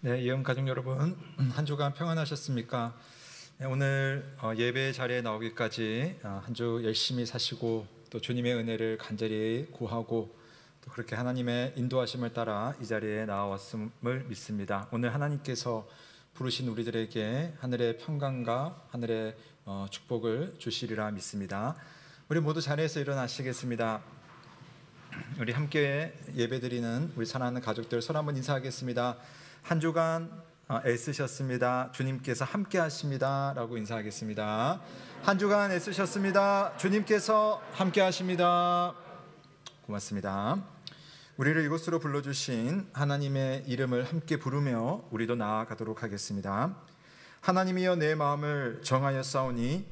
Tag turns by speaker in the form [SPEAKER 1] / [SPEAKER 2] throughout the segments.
[SPEAKER 1] 네, 이은 가족 여러분, 한 주간 평안하셨습니까? 네, 오늘 예배 자리에 나오기까지 한 주 열심히 사시고 또 주님의 은혜를 간절히 구하고 또 그렇게 하나님의 인도하심을 따라 이 자리에 나왔음을 믿습니다. 오늘 하나님께서 부르신 우리들에게 하늘의 평강과 하늘의 축복을 주시리라 믿습니다. 우리 모두 자리에서 일어나시겠습니다. 우리 함께 예배드리는 우리 사랑하는 가족들 손 한번 인사하겠습니다. 한 주간 애쓰셨습니다. 주님께서 함께 하십니다 라고 인사하겠습니다. 한 주간 애쓰셨습니다. 주님께서 함께 하십니다. 고맙습니다. 우리를 이곳으로 불러주신 하나님의 이름을 함께 부르며 우리도 나아가도록 하겠습니다. 하나님이여 내 마음을 정하였사오니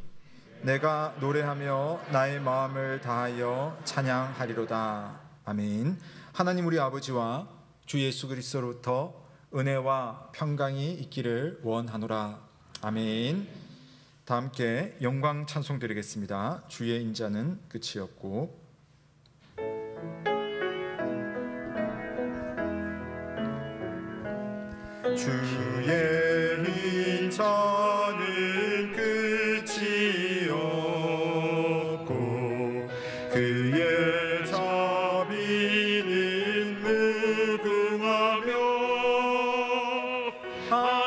[SPEAKER 1] 내가 노래하며 나의 마음을 다하여 찬양하리로다. 아멘. 하나님 우리 아버지와 주 예수 그리스도로부터 은혜와 평강이 있기를 원하노라. 아멘. 다 함께 영광 찬송 드리겠습니다. 주의 인자는 끝이었고. 주의 인자는 끝이 없고 그의 자비는 무궁하며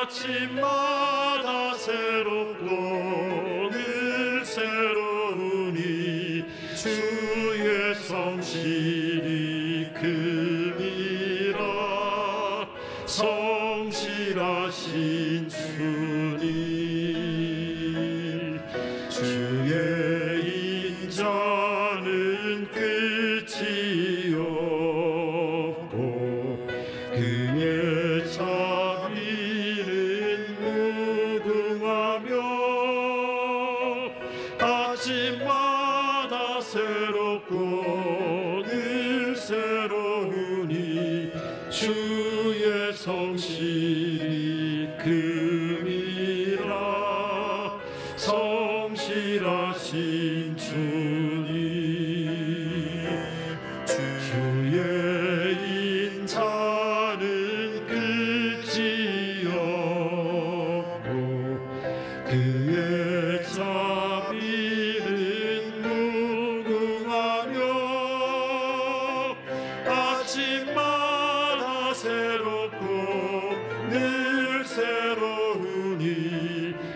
[SPEAKER 1] 아침마다 새롭고 늘 새로우니 주의 성실이 큼이라. 성실하신 주님, 주의 인자는 끝이 없고 그의 자비는 무궁하며 아침마다 새롭고 늘 새로우니 주의 성실이 큼이라. 성실하신 주님, 주의 인자는 끝이 없고 그의 자비는 무궁하며 아침마다 새롭고 늘 새로우니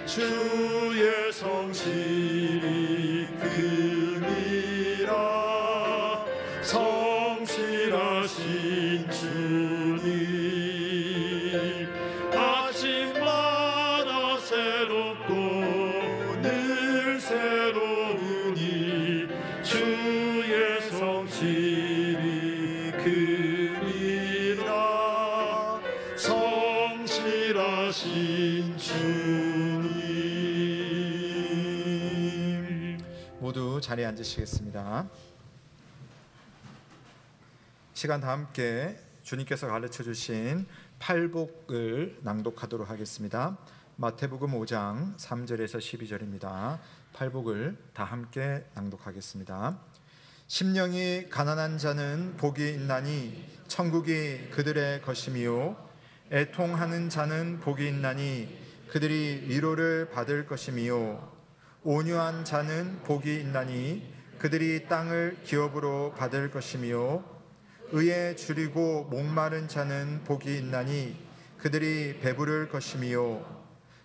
[SPEAKER 1] 주의 성실이 큼이라. 성실하신 주님, 아침마다 새롭고 늘 새로우니 주의 성실이 큼이라. 성실하신 주님. 모두 자리에 앉으시겠습니다. 시간 다 함께 주님께서 가르쳐 주신 팔복을 낭독하도록 하겠습니다. 마태복음 5장 3절에서 12절입니다. 팔복을 다 함께 낭독하겠습니다. 심령이 가난한 자는 복이 있나니 천국이 그들의 것이며 애통하는 자는 복이 있나니 그들이 위로를 받을 것이며 온유한 자는 복이 있나니 그들이 땅을 기업으로 받을 것이며 의에 줄이고 목마른 자는 복이 있나니 그들이 배부를 것이며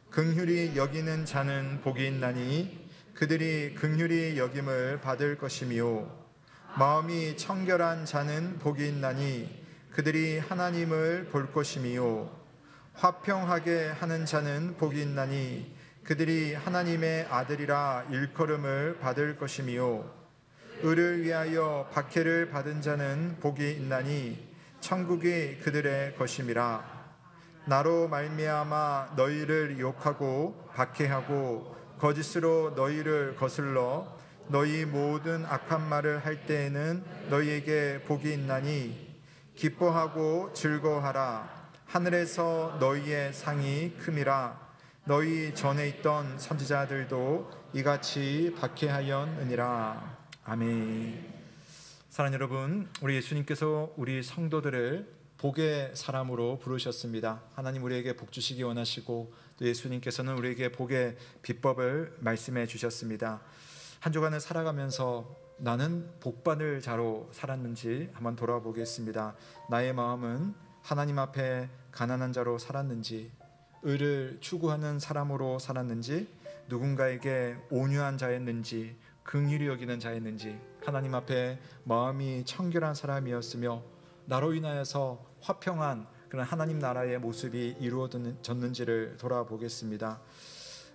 [SPEAKER 1] 긍휼히 여기는 자는 복이 있나니 그들이 긍휼히 여김을 받을 것이며 마음이 청결한 자는 복이 있나니 그들이 하나님을 볼 것이며 화평하게 하는 자는 복이 있나니 그들이 하나님의 아들이라 일컬음을 받을 것이며 의를 위하여 박해를 받은 자는 복이 있나니 천국이 그들의 것임이라. 나로 말미암아 너희를 욕하고 박해하고 거짓으로 너희를 거슬러 너희 모든 악한 말을 할 때에는 너희에게 복이 있나니 기뻐하고 즐거워하라. 하늘에서 너희의 상이 큼이라. 너희 전에 있던 선지자들도 이같이 박해하였느니라. 아멘. 사랑하는 여러분, 우리 예수님께서 우리 성도들을 복의 사람으로 부르셨습니다. 하나님 우리에게 복 주시기 원하시고 또 예수님께서는 우리에게 복의 비법을 말씀해 주셨습니다. 한 주간을 살아가면서 나는 복받을 자로 살았는지 한번 돌아보겠습니다. 나의 마음은 하나님 앞에 가난한 자로 살았는지, 의를 추구하는 사람으로 살았는지, 누군가에게 온유한 자였는지, 긍휼히 여기는 자였는지, 하나님 앞에 마음이 청결한 사람이었으며 나로 인하여서 화평한 그런 하나님 나라의 모습이 이루어졌는지를 돌아보겠습니다.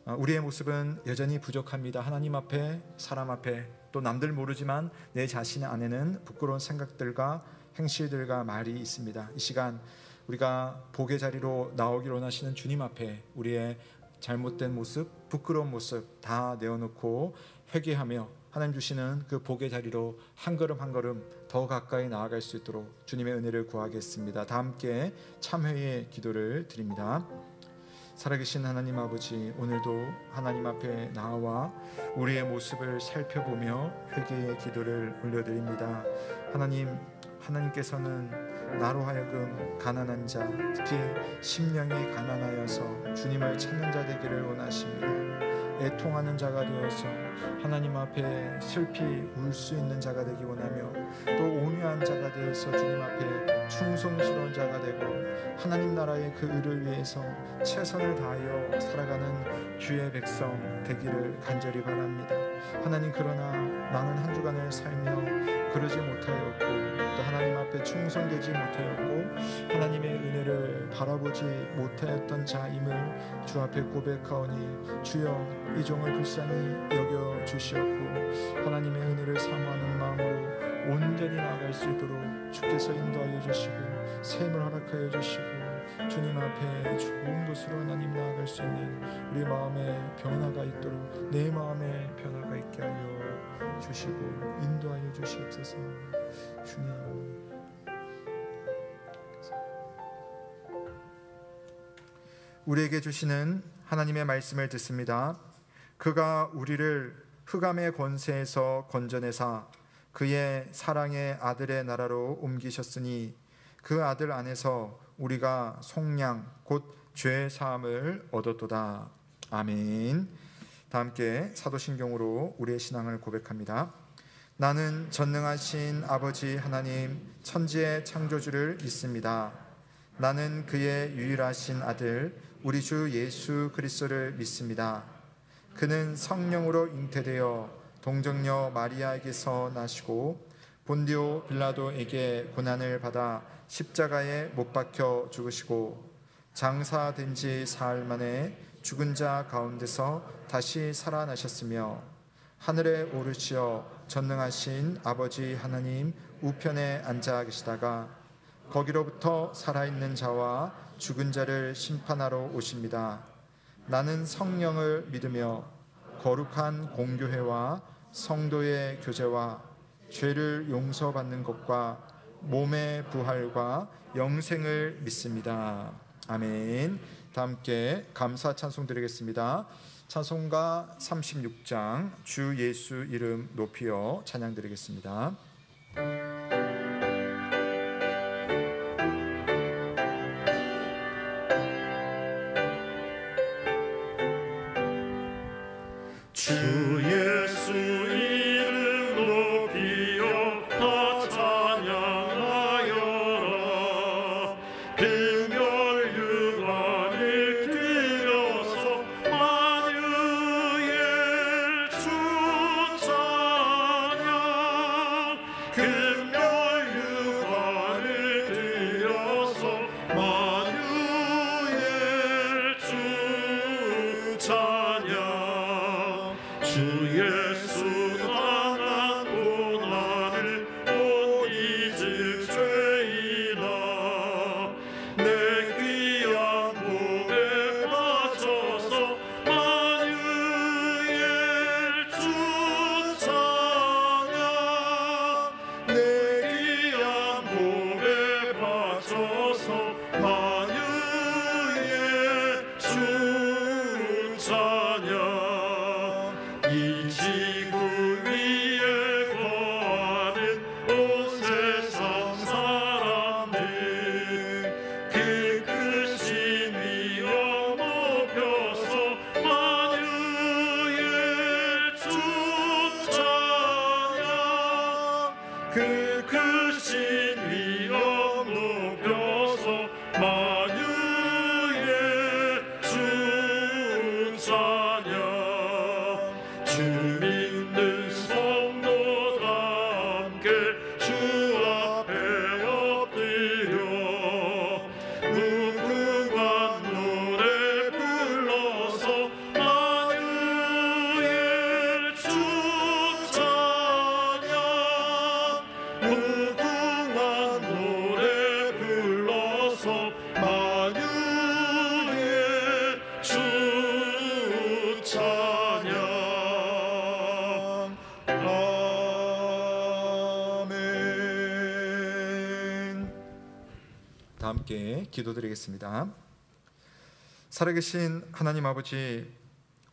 [SPEAKER 1] 우리의 모습은 여전히 부족합니다. 하나님 앞에, 사람 앞에, 또 남들 모르지만 내 자신 안에는 부끄러운 생각들과 행실들과 말이 있습니다. 이 시간 우리가 복의 자리로 나오기를 원하시는 주님 앞에 우리의 잘못된 모습, 부끄러운 모습 다 내어놓고 회개하며 하나님 주시는 그 복의 자리로 한 걸음 한 걸음 더 가까이 나아갈 수 있도록 주님의 은혜를 구하겠습니다. 다 함께 참회의 기도를 드립니다. 살아계신 하나님 아버지, 오늘도 하나님 앞에 나와 우리의 모습을 살펴보며 회개의 기도를 올려드립니다. 하나님께서는 나로 하여금 가난한 자, 특히 심령이 가난하여서 주님을 찾는 자 되기를 원하십니다. 애통하는 자가 되어서 하나님 앞에 슬피 울 수 있는 자가 되기 원하며, 또 온유한 자가 되어서 주님 앞에 충성스러운 자가 되고 하나님 나라의 그 의를 위해서 최선을 다하여 살아가는 주의 백성 되기를 간절히 바랍니다. 하나님, 그러나 나는 한 주간을 살며 그러지 못하였고 또 하나님 앞에 충성되지 못하였고 하나님의 은혜를 바라보지 못하였던 자임을 주 앞에 고백하오니, 주여 이 종을 불쌍히 여겨 주시옵고 하나님의 은혜를 사모하는 마음으로 온전히 나아갈 수 있도록 주께서 인도하여 주시고 샘을 허락하여 주시고 주님 앞에 좋은 곳으로 하나님 나아갈 수 있는 우리 마음의 변화가 있도록 내 마음의 변화가 있게 하여 주시고 인도하여 주시옵소서. 주님, 우리에게 주시는 하나님의 말씀을 듣습니다. 그가 우리를 흑암의 권세에서 건져내사 그의 사랑의 아들의 나라로 옮기셨으니 그 아들 안에서 우리가 속량 곧 죄 사함을 얻었도다. 아멘. 다 함께 사도신경으로 우리의 신앙을 고백합니다. 나는 전능하신 아버지 하나님 천지의 창조주를 믿습니다. 나는 그의 유일하신 아들 우리 주 예수 그리스도를 믿습니다. 그는 성령으로 잉태되어 동정녀 마리아에게서 나시고 본디오 빌라도에게 고난을 받아 십자가에 못 박혀 죽으시고 장사된 지 사흘 만에 죽은 자 가운데서 다시 살아나셨으며 하늘에 오르시어 전능하신 아버지 하나님 우편에 앉아 계시다가 거기로부터 살아있는 자와 죽은 자를 심판하러 오십니다. 나는 성령을 믿으며 거룩한 공교회와 성도의 교제와 죄를 용서받는 것과 몸의 부활과 영생을 믿습니다. 아멘. 다 함께 감사 찬송 드리겠습니다. 찬송가 36장 주 예수 이름 높이어 찬양 드리겠습니다.
[SPEAKER 2] 주 예수 이름 높이어 다 찬양하여라. 금열 유관을 들여서 만유의 주 찬양. 금열 유관을 들여서 만유의 주 찬양. 주
[SPEAKER 1] 다 함께 기도드리겠습니다. 살아계신 하나님 아버지,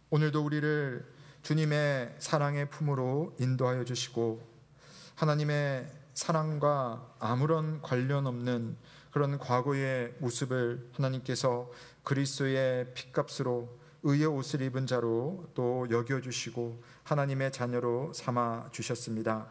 [SPEAKER 1] 오늘도 우리를 주님의 사랑의 품으로 인도하여 주시고 하나님의 사랑과 아무런 관련 없는 그런 과거의 모습을 하나님께서 그리스도의 핏값으로 의의 옷을 입은 자로 또 여겨주시고 하나님의 자녀로 삼아 주셨습니다.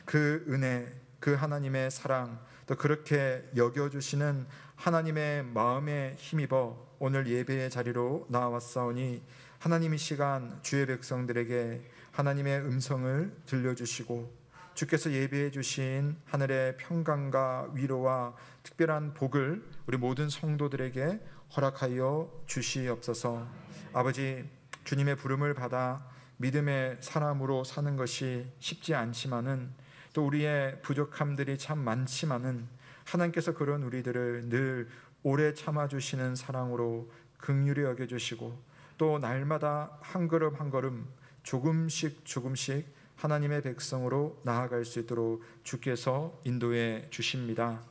[SPEAKER 1] 그 은혜, 그 하나님의 사랑, 또 그렇게 여겨주시는 하나님의 마음에 힘입어 오늘 예배의 자리로 나왔사오니 하나님 이 시간 주의 백성들에게 하나님의 음성을 들려주시고 주께서 예비해 주신 하늘의 평강과 위로와 특별한 복을 우리 모든 성도들에게 허락하여 주시옵소서. 아버지, 주님의 부름을 받아 믿음의 사람으로 사는 것이 쉽지 않지만은 또 우리의 부족함들이 참 많지만은 하나님께서 그런 우리들을 늘 오래 참아주시는 사랑으로 긍휼히 여겨주시고 또 날마다 한 걸음 한 걸음 조금씩 하나님의 백성으로 나아갈 수 있도록 주께서 인도해 주십니다.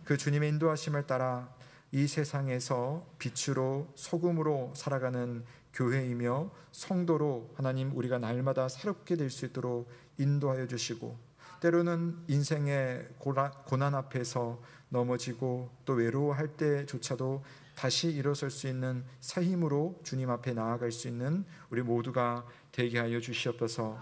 [SPEAKER 1] 그 주님의 인도하심을 따라 이 세상에서 빛으로 소금으로 살아가는 교회이며 성도로 하나님 우리가 날마다 새롭게 될 수 있도록 인도하여 주시고 때로는 인생의 고난 앞에서 넘어지고 또 외로워할 때조차도 다시 일어설 수 있는 새 힘으로 주님 앞에 나아갈 수 있는 우리 모두가 되게 하여 주시옵소서.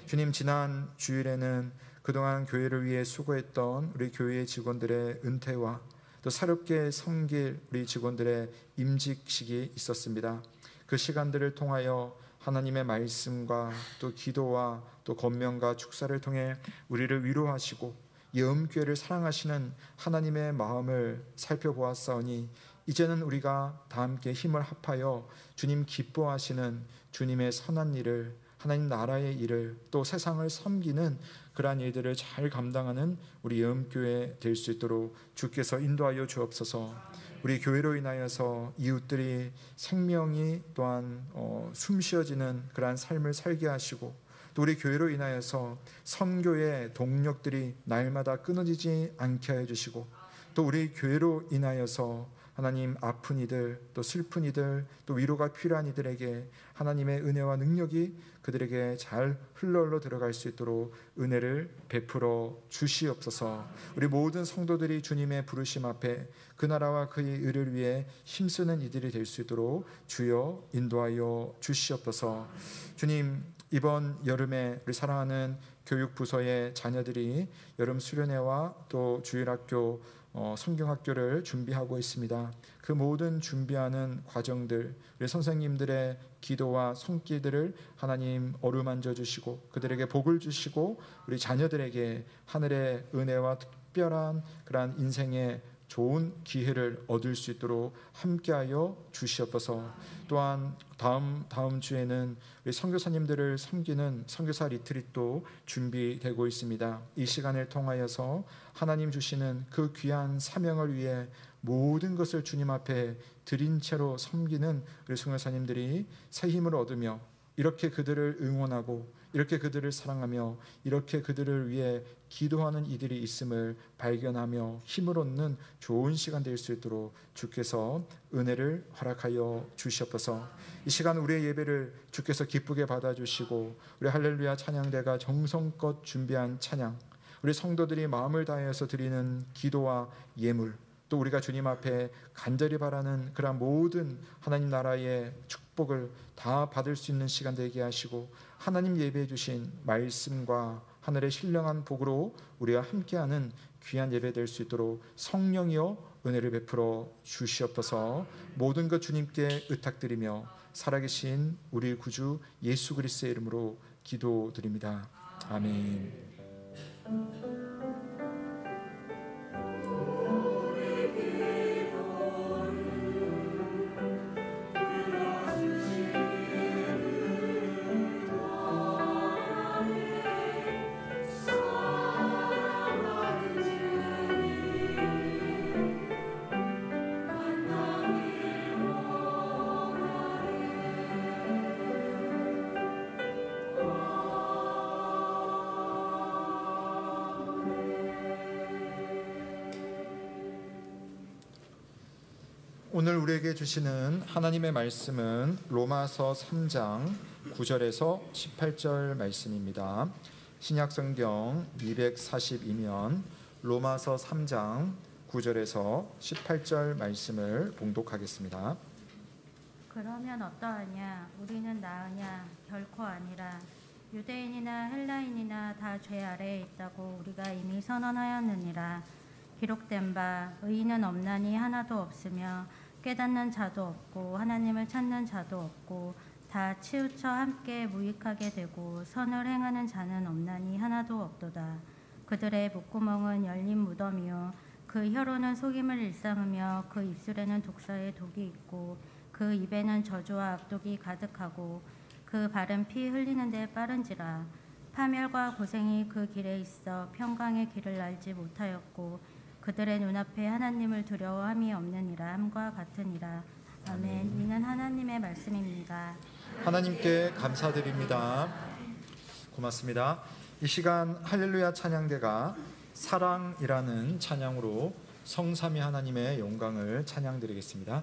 [SPEAKER 1] 주님, 지난 주일에는 그동안 교회를 위해 수고했던 우리 교회 직원들의 은퇴와 또 새롭게 섬길 우리 직원들의 임직식이 있었습니다. 그 시간들을 통하여 하나님의 말씀과 또 기도와 또 권면과 축사를 통해 우리를 위로하시고 예언교회를 사랑하시는 하나님의 마음을 살펴보았사오니 이제는 우리가 다 함께 힘을 합하여 주님 기뻐하시는 주님의 선한 일을, 하나님 나라의 일을, 또 세상을 섬기는 그러한 일들을 잘 감당하는 우리 예언교회 될 수 있도록 주께서 인도하여 주옵소서. 우리 교회로 인하여서 이웃들이 생명이 또한 숨쉬어지는 그러한 삶을 살게 하시고 또 우리 교회로 인하여서 선교의 동력들이 날마다 끊어지지 않게 하여 주시고 또 우리 교회로 인하여서 하나님 아픈 이들 또 슬픈 이들 또 위로가 필요한 이들에게 하나님의 은혜와 능력이 그들에게 잘 흘러 들어갈 수 있도록 은혜를 베풀어 주시옵소서. 우리 모든 성도들이 주님의 부르심 앞에 그 나라와 그의 의를 위해 힘쓰는 이들이 될 수 있도록 주여 인도하여 주시옵소서. 주님, 이번 여름에 우리 사랑하는 교육부서의 자녀들이 여름 수련회와 또 주일학교 성경학교를 준비하고 있습니다. 그 모든 준비하는 과정들, 우리 선생님들의 기도와 손길들을 하나님 어루만져 주시고 그들에게 복을 주시고 우리 자녀들에게 하늘의 은혜와 특별한 그러한 인생의 좋은 기회를 얻을 수 있도록 함께하여 주시옵소서. 또한 다음 주에는 우리 선교사님들을 섬기는 선교사 리트릿도 준비되고 있습니다. 이 시간을 통하여서 하나님 주시는 그 귀한 사명을 위해 모든 것을 주님 앞에 드린 채로 섬기는 우리 선교사님들이 새 힘을 얻으며 이렇게 그들을 응원하고 이렇게 그들을 사랑하며 이렇게 그들을 위해 기도하는 이들이 있음을 발견하며 힘을 얻는 좋은 시간 될 수 있도록 주께서 은혜를 허락하여 주시옵소서. 이 시간 우리의 예배를 주께서 기쁘게 받아주시고 우리 할렐루야 찬양대가 정성껏 준비한 찬양, 우리 성도들이 마음을 다해서 드리는 기도와 예물, 또 우리가 주님 앞에 간절히 바라는 그런 모든 하나님 나라의 축복을 다 받을 수 있는 시간 되게 하시고 하나님 예배해 주신 말씀과 하늘의 신령한 복으로 우리와 함께하는 귀한 예배 될 수 있도록 성령이여 은혜를 베풀어 주시옵소서. 모든 것 주님께 의탁드리며 살아계신 우리 구주 예수 그리스도의 이름으로 기도드립니다. 아멘. 오늘 우리에게 주시는 하나님의 말씀은 로마서 3장 9절에서 18절 말씀입니다. 신약성경 242면 로마서 3장 9절에서 18절 말씀을 봉독하겠습니다.
[SPEAKER 3] 그러면 어떠하냐? 우리는 나으냐? 결코 아니라. 유대인이나 헬라인이나 다 죄 아래에 있다고 우리가 이미 선언하였느니라. 기록된 바 의인은 없나니 하나도 없으며 깨닫는 자도 없고 하나님을 찾는 자도 없고 다 치우쳐 함께 무익하게 되고 선을 행하는 자는 없나니 하나도 없도다. 그들의 목구멍은 열린 무덤이요 그 혀로는 속임을 일삼으며 그 입술에는 독사의 독이 있고 그 입에는 저주와 악독이 가득하고 그 발은 피 흘리는 데 빠른지라. 파멸과 고생이 그 길에 있어 평강의 길을 알지 못하였고 그들의 눈앞에 하나님을 두려워함이 없느니라 함과 같으니라. 아멘. 이는 하나님의 말씀입니다.
[SPEAKER 1] 하나님께 감사드립니다. 고맙습니다. 이 시간 할렐루야 찬양대가 사랑이라는 찬양으로 성삼위 하나님의 영광을 찬양드리겠습니다.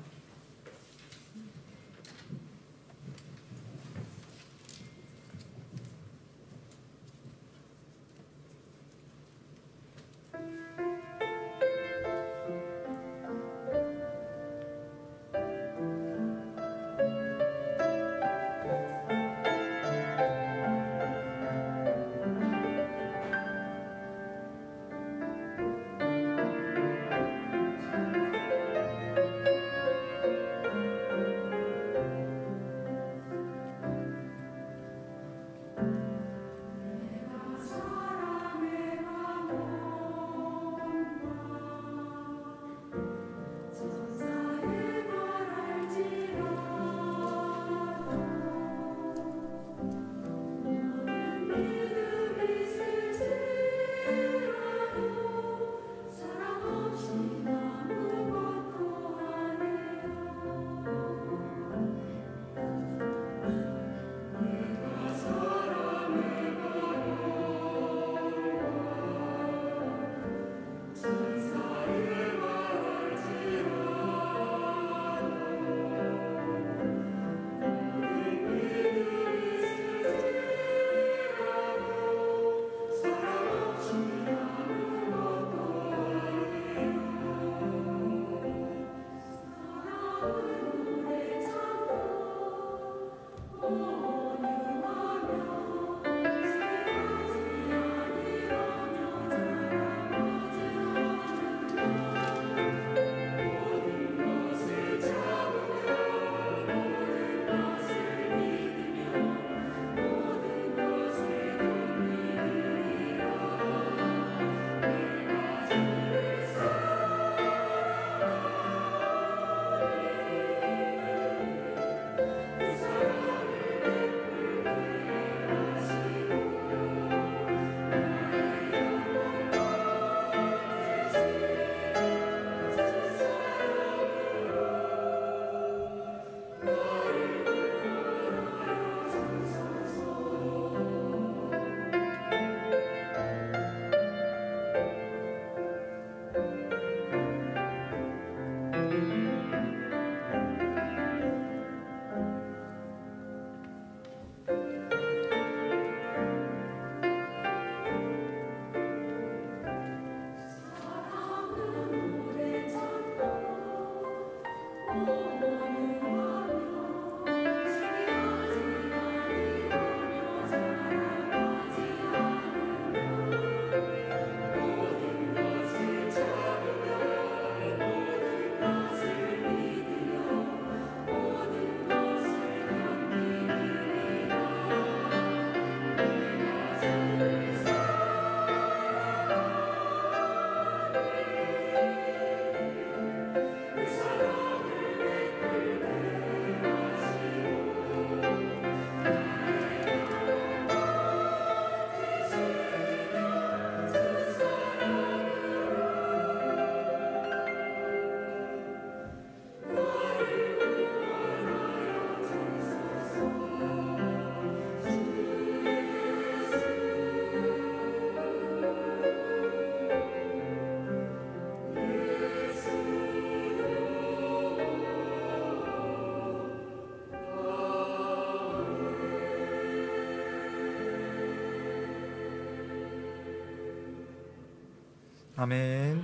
[SPEAKER 1] 아멘.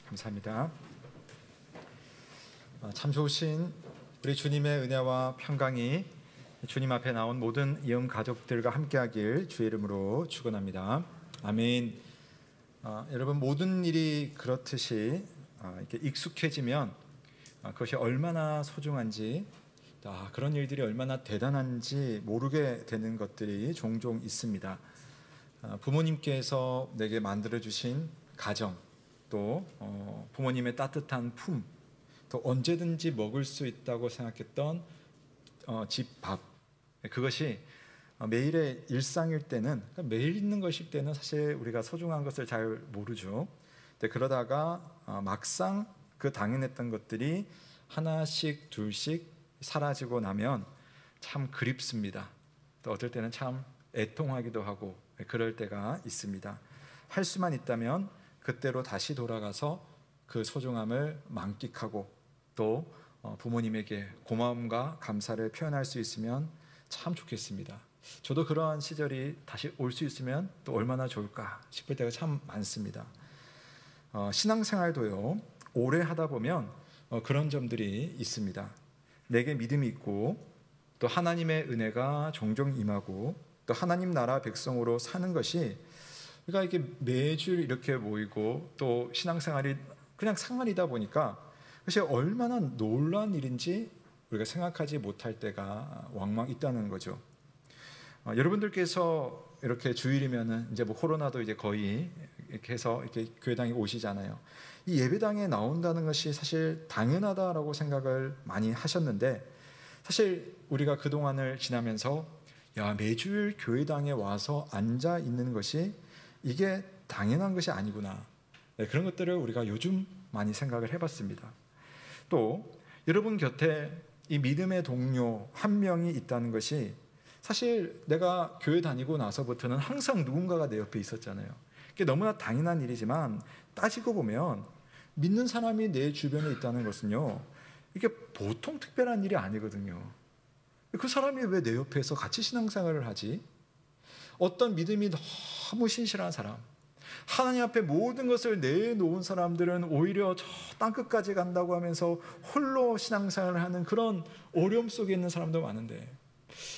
[SPEAKER 1] 감사합니다. 참 좋으신 우리 주님의 은혜와 평강이 주님 앞에 나온 모든 이음 가족들과 함께하길 주의 이름으로 축원합니다. 아멘. 여러분, 모든 일이 그렇듯이 이렇게 익숙해지면 그것이 얼마나 소중한지, 그런 일들이 얼마나 대단한지 모르게 되는 것들이 종종 있습니다. 부모님께서 내게 만들어주신 가정, 또 부모님의 따뜻한 품, 또 언제든지 먹을 수 있다고 생각했던 집 밥, 그것이 매일의 일상일 때는, 매일 있는 것일 때는 사실 우리가 소중한 것을 잘 모르죠. 그러다가 막상 그 당연했던 것들이 하나씩 둘씩 사라지고 나면 참 그립습니다. 또 어떨 때는 참 애통하기도 하고 그럴 때가 있습니다. 할 수만 있다면 그때로 다시 돌아가서 그 소중함을 만끽하고 또 부모님에게 고마움과 감사를 표현할 수 있으면 참 좋겠습니다. 저도 그러한 시절이 다시 올 수 있으면 또 얼마나 좋을까 싶을 때가 참 많습니다. 신앙생활도요, 오래 하다 보면 그런 점들이 있습니다. 내게 믿음이 있고 또 하나님의 은혜가 종종 임하고 또 하나님 나라 백성으로 사는 것이, 그러니까 이게 매주 이렇게 모이고 또 신앙생활이 그냥 생활이다 보니까 그것이 얼마나 놀라운 일인지 우리가 생각하지 못할 때가 왕왕 있다는 거죠. 여러분들께서 이렇게 주일이면은 이제 뭐 코로나도 이제 거의 이렇게 해서 이렇게 교회당에 오시잖아요. 이 예배당에 나온다는 것이 사실 당연하다라고 생각을 많이 하셨는데, 사실 우리가 그 동안을 지나면서 매주일 교회당에 와서 앉아 있는 것이 이게 당연한 것이 아니구나, 그런 것들을 우리가 요즘 많이 생각을 해봤습니다. 또 여러분 곁에 이 믿음의 동료 한 명이 있다는 것이, 사실 내가 교회 다니고 나서부터는 항상 누군가가 내 옆에 있었잖아요. 그게 너무나 당연한 일이지만 따지고 보면 믿는 사람이 내 주변에 있다는 것은요, 이게 보통 특별한 일이 아니거든요. 그 사람이 왜 내 옆에서 같이 신앙생활을 하지? 어떤 믿음이 너무 신실한 사람, 하나님 앞에 모든 것을 내놓은 사람들은 오히려 저 땅끝까지 간다고 하면서 홀로 신앙생활을 하는 그런 어려움 속에 있는 사람도 많은데,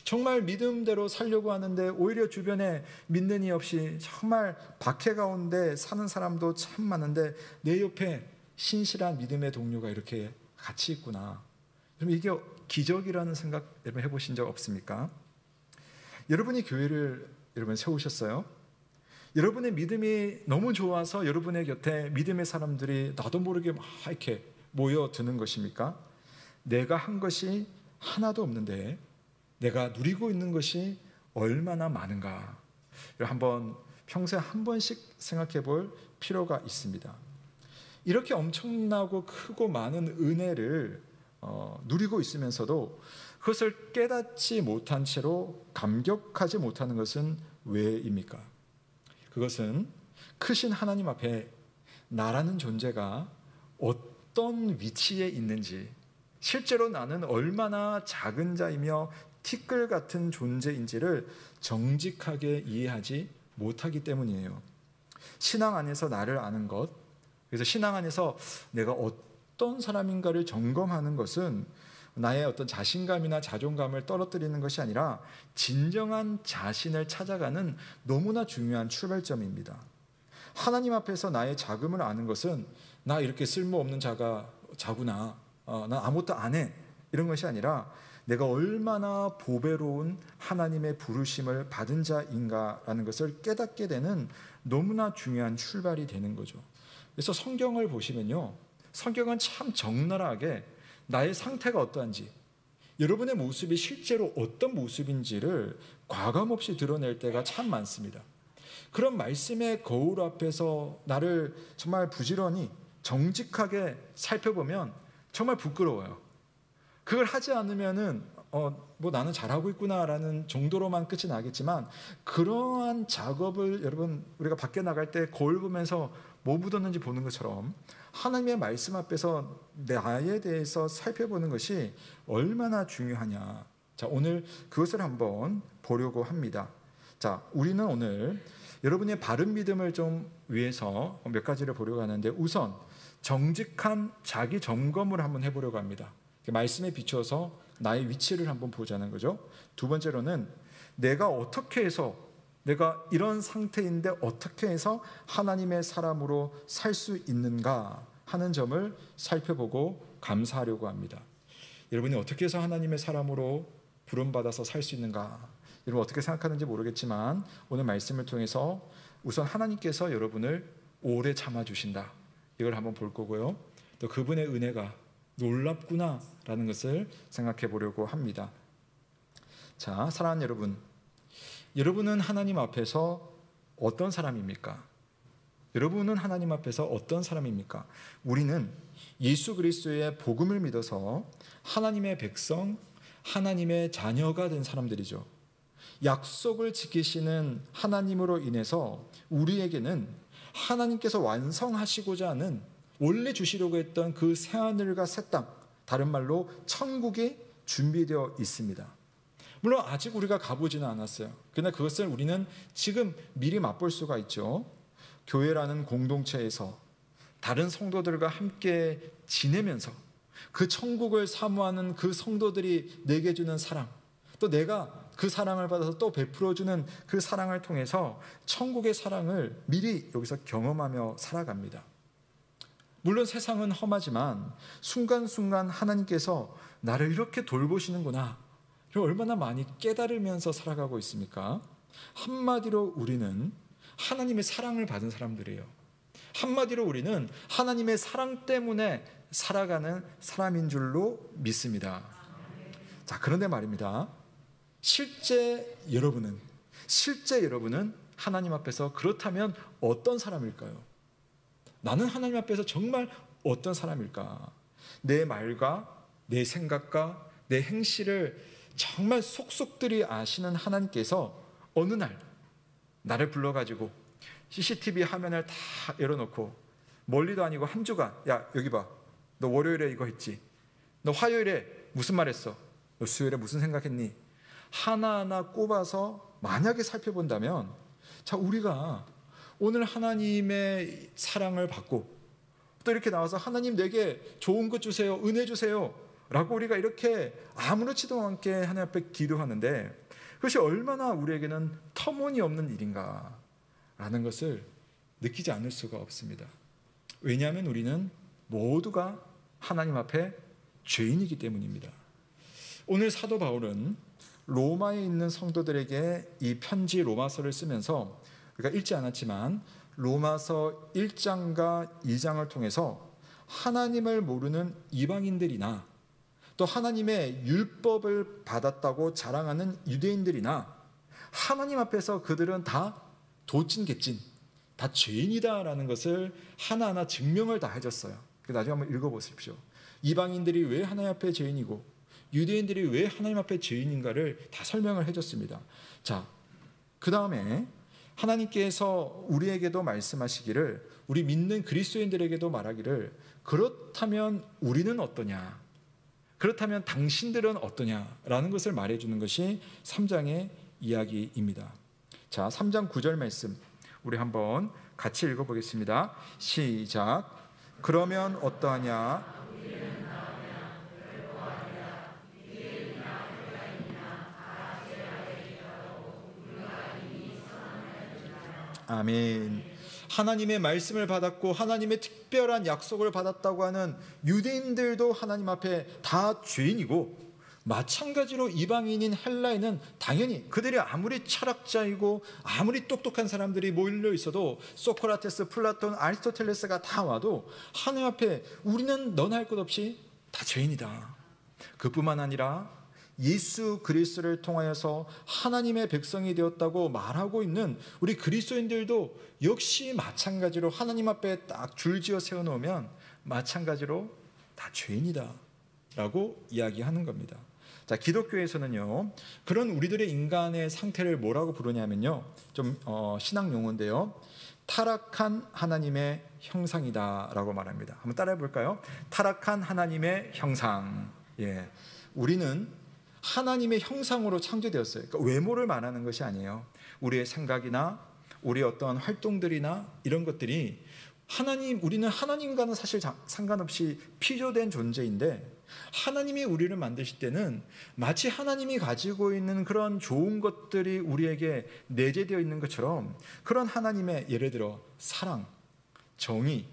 [SPEAKER 1] 정말 믿음대로 살려고 하는데 오히려 주변에 믿는 이 없이 정말 박해 가운데 사는 사람도 참 많은데 내 옆에 신실한 믿음의 동료가 이렇게 같이 있구나. 여러분, 이게 기적이라는 생각 여러분 해보신 적 없습니까? 여러분이 교회를 여러분 세우셨어요? 여러분의 믿음이 너무 좋아서 여러분의 곁에 믿음의 사람들이 나도 모르게 막 이렇게 모여드는 것입니까? 내가 한 것이 하나도 없는데 내가 누리고 있는 것이 얼마나 많은가, 한번 평소에 한 번씩 생각해 볼 필요가 있습니다. 이렇게 엄청나고 크고 많은 은혜를 누리고 있으면서도 그것을 깨닫지 못한 채로 감격하지 못하는 것은 왜입니까? 그것은 크신 하나님 앞에 나라는 존재가 어떤 위치에 있는지, 실제로 나는 얼마나 작은 자이며 티끌 같은 존재인지를 정직하게 이해하지 못하기 때문이에요. 신앙 안에서 나를 아는 것, 그래서 신앙 안에서 내가 어떤 사람인가를 점검하는 것은 나의 어떤 자신감이나 자존감을 떨어뜨리는 것이 아니라 진정한 자신을 찾아가는 너무나 중요한 출발점입니다. 하나님 앞에서 나의 자금을 아는 것은 나 이렇게 쓸모없는 자구나, 나 아무것도 안 해, 이런 것이 아니라 내가 얼마나 보배로운 하나님의 부르심을 받은 자인가라는 것을 깨닫게 되는 너무나 중요한 출발이 되는 거죠. 그래서 성경을 보시면요, 성경은 참 적나라하게 나의 상태가 어떠한지, 여러분의 모습이 실제로 어떤 모습인지를 과감없이 드러낼 때가 참 많습니다. 그런 말씀의 거울 앞에서 나를 정말 부지런히 정직하게 살펴보면 정말 부끄러워요. 그걸 하지 않으면은 뭐 나는 잘하고 있구나라는 정도로만 끝이 나겠지만, 그러한 작업을 여러분 우리가 밖에 나갈 때 거울 보면서 뭐 묻었는지 보는 것처럼 하나님의 말씀 앞에서 나에 대해서 살펴보는 것이 얼마나 중요하냐. 자, 오늘 그것을 한번 보려고 합니다. 자, 우리는 오늘 여러분의 바른 믿음을 좀 위해서 몇 가지를 보려고 하는데, 우선 정직한 자기 점검을 한번 해보려고 합니다. 말씀에 비추어서 나의 위치를 한번 보자는 거죠. 두 번째로는 내가 어떻게 해서, 내가 이런 상태인데 어떻게 해서 하나님의 사람으로 살 수 있는가 하는 점을 살펴보고 감사하려고 합니다. 여러분이 어떻게 해서 하나님의 사람으로 부름받아서 살 수 있는가, 여러분 어떻게 생각하는지 모르겠지만 오늘 말씀을 통해서 우선 하나님께서 여러분을 오래 참아주신다, 이걸 한번 볼 거고요. 또 그분의 은혜가 놀랍구나라는 것을 생각해 보려고 합니다. 자, 사랑하는 여러분, 여러분은 하나님 앞에서 어떤 사람입니까? 여러분은 하나님 앞에서 어떤 사람입니까? 우리는 예수 그리스도의 복음을 믿어서 하나님의 백성, 하나님의 자녀가 된 사람들이죠. 약속을 지키시는 하나님으로 인해서 우리에게는 하나님께서 완성하시고자 하는, 원래 주시려고 했던 그 새하늘과 새 땅, 다른 말로 천국이 준비되어 있습니다. 물론 아직 우리가 가보지는 않았어요. 그러나 그것을 우리는 지금 미리 맛볼 수가 있죠. 교회라는 공동체에서 다른 성도들과 함께 지내면서 그 천국을 사모하는 그 성도들이 내게 주는 사랑, 또 내가 그 사랑을 받아서 또 베풀어주는 그 사랑을 통해서 천국의 사랑을 미리 여기서 경험하며 살아갑니다. 물론 세상은 험하지만 순간순간 하나님께서 나를 이렇게 돌보시는구나, 얼마나 많이 깨달으면서 살아가고 있습니까? 한마디로 우리는 하나님의 사랑을 받은 사람들이에요. 한마디로 우리는 하나님의 사랑 때문에 살아가는 사람인 줄로 믿습니다. 자, 그런데 말입니다. 실제 여러분은 하나님 앞에서 그렇다면 어떤 사람일까요? 나는 하나님 앞에서 정말 어떤 사람일까? 내 말과 내 생각과 내 행실을 정말 속속들이 아시는 하나님께서 어느 날 나를 불러가지고 CCTV 화면을 다 열어놓고, 멀리도 아니고 한 주간, 야 여기 봐, 너 월요일에 이거 했지, 너 화요일에 무슨 말 했어, 너 수요일에 무슨 생각했니, 하나하나 꼽아서 만약에 살펴본다면, 자, 우리가 오늘 하나님의 사랑을 받고 또 이렇게 나와서 하나님 내게 좋은 것 주세요, 은혜 주세요 라고 우리가 이렇게 아무렇지도 않게 하나님 앞에 기도하는데, 그것이 얼마나 우리에게는 터무니없는 일인가 라는 것을 느끼지 않을 수가 없습니다. 왜냐하면 우리는 모두가 하나님 앞에 죄인이기 때문입니다. 오늘 사도 바울은 로마에 있는 성도들에게 이 편지 로마서를 쓰면서, 우리가 읽지 않았지만 로마서 1장과 2장을 통해서 하나님을 모르는 이방인들이나 또 하나님의 율법을 받았다고 자랑하는 유대인들이나 하나님 앞에서 그들은 다 도찐개찐, 다 죄인이다라는 것을 하나하나 증명을 다 해줬어요. 나중에 한번 읽어보십시오. 이방인들이 왜 하나님 앞에 죄인이고 유대인들이 왜 하나님 앞에 죄인인가를 다 설명을 해줬습니다. 자, 그 다음에 하나님께서 우리에게도 말씀하시기를, 우리 믿는 그리스도인들에게도 말하기를, 그렇다면 우리는 어떠냐, 그렇다면 당신들은 어떠냐라는 것을 말해주는 것이 3장의 이야기입니다. 자, 3장 9절 말씀 우리 한번 같이 읽어보겠습니다. 시작. 그러면 어떠하냐? 아멘. 하나님의 말씀을 받았고 하나님의 특별한 약속을 받았다고 하는 유대인들도 하나님 앞에 다 죄인이고, 마찬가지로 이방인인 헬라인은 당연히 그들이 아무리 철학자이고 아무리 똑똑한 사람들이 몰려 있어도, 소크라테스, 플라톤, 아리스토텔레스가 다 와도 하나님 앞에 우리는 너나 할 것 없이 다 죄인이다. 그뿐만 아니라 예수 그리스도를 통하여서 하나님의 백성이 되었다고 말하고 있는 우리 그리스도인들도 역시 마찬가지로 하나님 앞에 딱 줄지어 세워놓으면 마찬가지로 다 죄인이다 라고 이야기하는 겁니다. 자, 기독교에서는요, 그런 우리들의 인간의 상태를 뭐라고 부르냐면요, 좀 신학 용어인데요, 타락한 하나님의 형상이다 라고 말합니다. 한번 따라해 볼까요? 타락한 하나님의 형상. 예, 우리는 하나님의 형상으로 창조되었어요. 그러니까 외모를 말하는 것이 아니에요. 우리의 생각이나 우리의 어떤 활동들이나 이런 것들이 우리는 하나님과는 사실 상관없이 피조된 존재인데, 하나님이 우리를 만드실 때는 마치 하나님이 가지고 있는 그런 좋은 것들이 우리에게 내재되어 있는 것처럼, 그런 하나님의 예를 들어 사랑, 정의,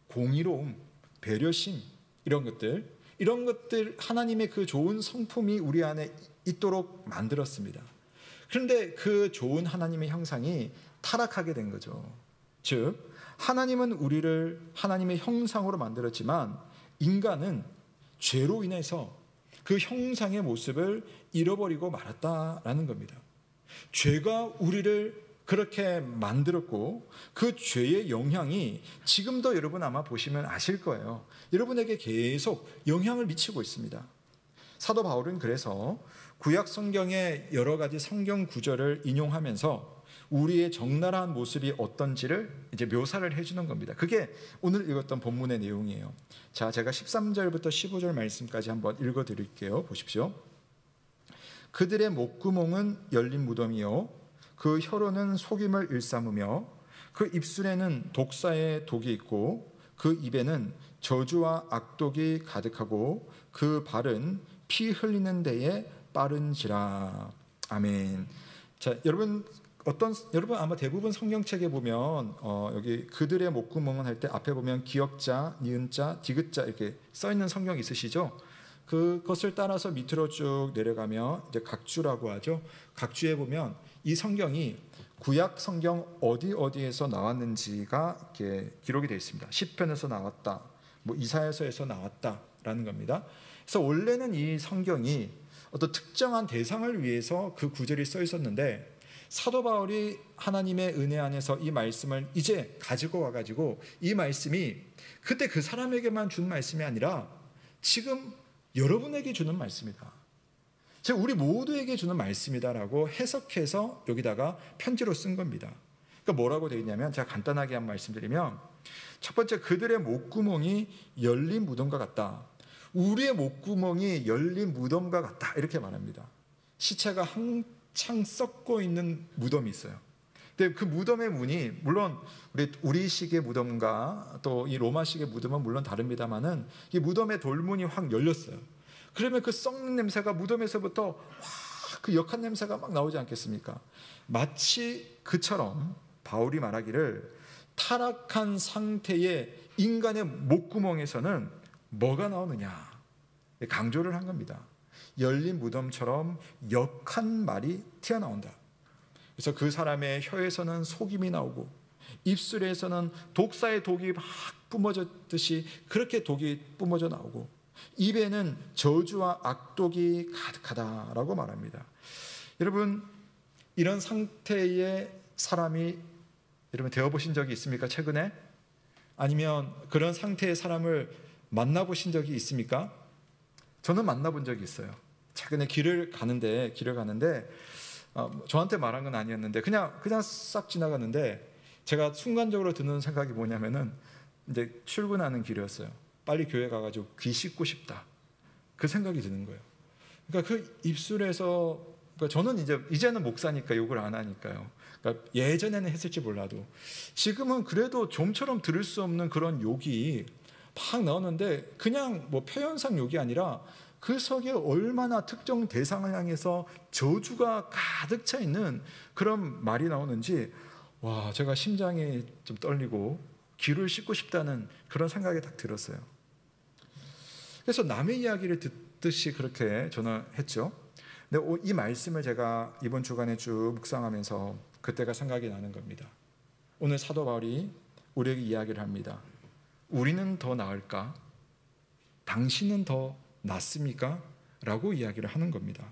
[SPEAKER 1] 공의로움, 배려심, 이런 것들 하나님의 그 좋은 성품이 우리 안에 있도록 만들었습니다. 그런데 그 좋은 하나님의 형상이 타락하게 된 거죠. 즉 하나님은 우리를 하나님의 형상으로 만들었지만, 인간은 죄로 인해서 그 형상의 모습을 잃어버리고 말았다라는 겁니다. 죄가 우리를 그렇게 만들었고, 그 죄의 영향이 지금도 여러분 아마 보시면 아실 거예요. 여러분에게 계속 영향을 미치고 있습니다. 사도 바울은 그래서 구약 성경의 여러 가지 성경 구절을 인용하면서 우리의 적나라한 모습이 어떤지를 이제 묘사를 해주는 겁니다. 그게 오늘 읽었던 본문의 내용이에요. 자, 제가 13절부터 15절 말씀까지 한번 읽어드릴게요. 보십시오. 그들의 목구멍은 열린 무덤이요, 그 혀로는 속임을 일삼으며, 그 입술에는 독사의 독이 있고, 그 입에는 저주와 악독이 가득하고, 그 발은 피 흘리는 데에 빠른지라. 아멘. 자, 여러분 아마 대부분 성경책에 보면 여기 그들의 목구멍은 할 때 앞에 보면 기역자, 니은자, 디귿자 이렇게 써 있는 성경 있으시죠? 그것을 따라서 밑으로 쭉 내려가면 이제 각주라고 하죠. 각주에 보면 이 성경이 구약 성경 어디에서 나왔는지가 이렇게 기록이 되어 있습니다. 시편에서 나왔다, 뭐 이사야서에서 나왔다라는 겁니다. 그래서 원래는 이 성경이 어떤 특정한 대상을 위해서 그 구절이 써 있었는데, 사도 바울이 하나님의 은혜 안에서 이 말씀을 이제 가지고 와가지고, 이 말씀이 그때 그 사람에게만 준 말씀이 아니라 지금 여러분에게 주는 말씀이다, 즉 우리 모두에게 주는 말씀이다라고 해석해서 여기다가 편지로 쓴 겁니다. 그러니까 뭐라고 되어 있냐면, 제가 간단하게 한 말씀드리면, 첫 번째, 그들의 목구멍이 열린 무덤과 같다. 우리의 목구멍이 열린 무덤과 같다, 이렇게 말합니다. 시체가 한창 썩고 있는 무덤이 있어요. 근데 그 무덤의 문이 물론 우리식의 무덤과 또 이 로마식의 무덤은 물론 다릅니다만은, 이 무덤의 돌문이 확 열렸어요. 그러면 그 썩는 냄새가 무덤에서부터 그 역한 냄새가 막 나오지 않겠습니까? 마치 그처럼 바울이 말하기를, 타락한 상태의 인간의 목구멍에서는 뭐가 나오느냐, 강조를 한 겁니다. 열린 무덤처럼 역한 말이 튀어나온다. 그래서 그 사람의 혀에서는 속임이 나오고, 입술에서는 독사의 독이 막 뿜어졌듯이 그렇게 독이 뿜어져 나오고, 입에는 저주와 악독이 가득하다라고 말합니다. 여러분, 이런 상태의 사람이 여러분 되어보신 적이 있습니까? 최근에? 아니면 그런 상태의 사람을 만나보신 적이 있습니까? 저는 만나본 적이 있어요. 최근에 길을 가는데 저한테 말한 건 아니었는데 그냥 싹 지나갔는데, 제가 순간적으로 드는 생각이 뭐냐면은, 이제 출근하는 길이었어요. 빨리 교회 가가지고 귀 씻고 싶다, 그 생각이 드는 거예요. 그러니까 그 입술에서, 그러니까 저는 이제는 목사니까 욕을 안 하니까요. 그러니까 예전에는 했을지 몰라도 지금은 그래도 좀처럼 들을 수 없는 그런 욕이 막 나오는데, 그냥 뭐 표현상 욕이 아니라 그 속에 얼마나 특정 대상을 향해서 저주가 가득 차 있는 그런 말이 나오는지, 와, 제가 심장이 좀 떨리고 귀를 씻고 싶다는 그런 생각이 딱 들었어요. 그래서 남의 이야기를 듣듯이 그렇게 저는 했죠. 근데 이 말씀을 제가 이번 주간에 쭉 묵상하면서 그때가 생각이 나는 겁니다. 오늘 사도 바울이 우리에게 이야기를 합니다. 우리는 더 나을까? 당신은 더 낫습니까? 라고 이야기를 하는 겁니다.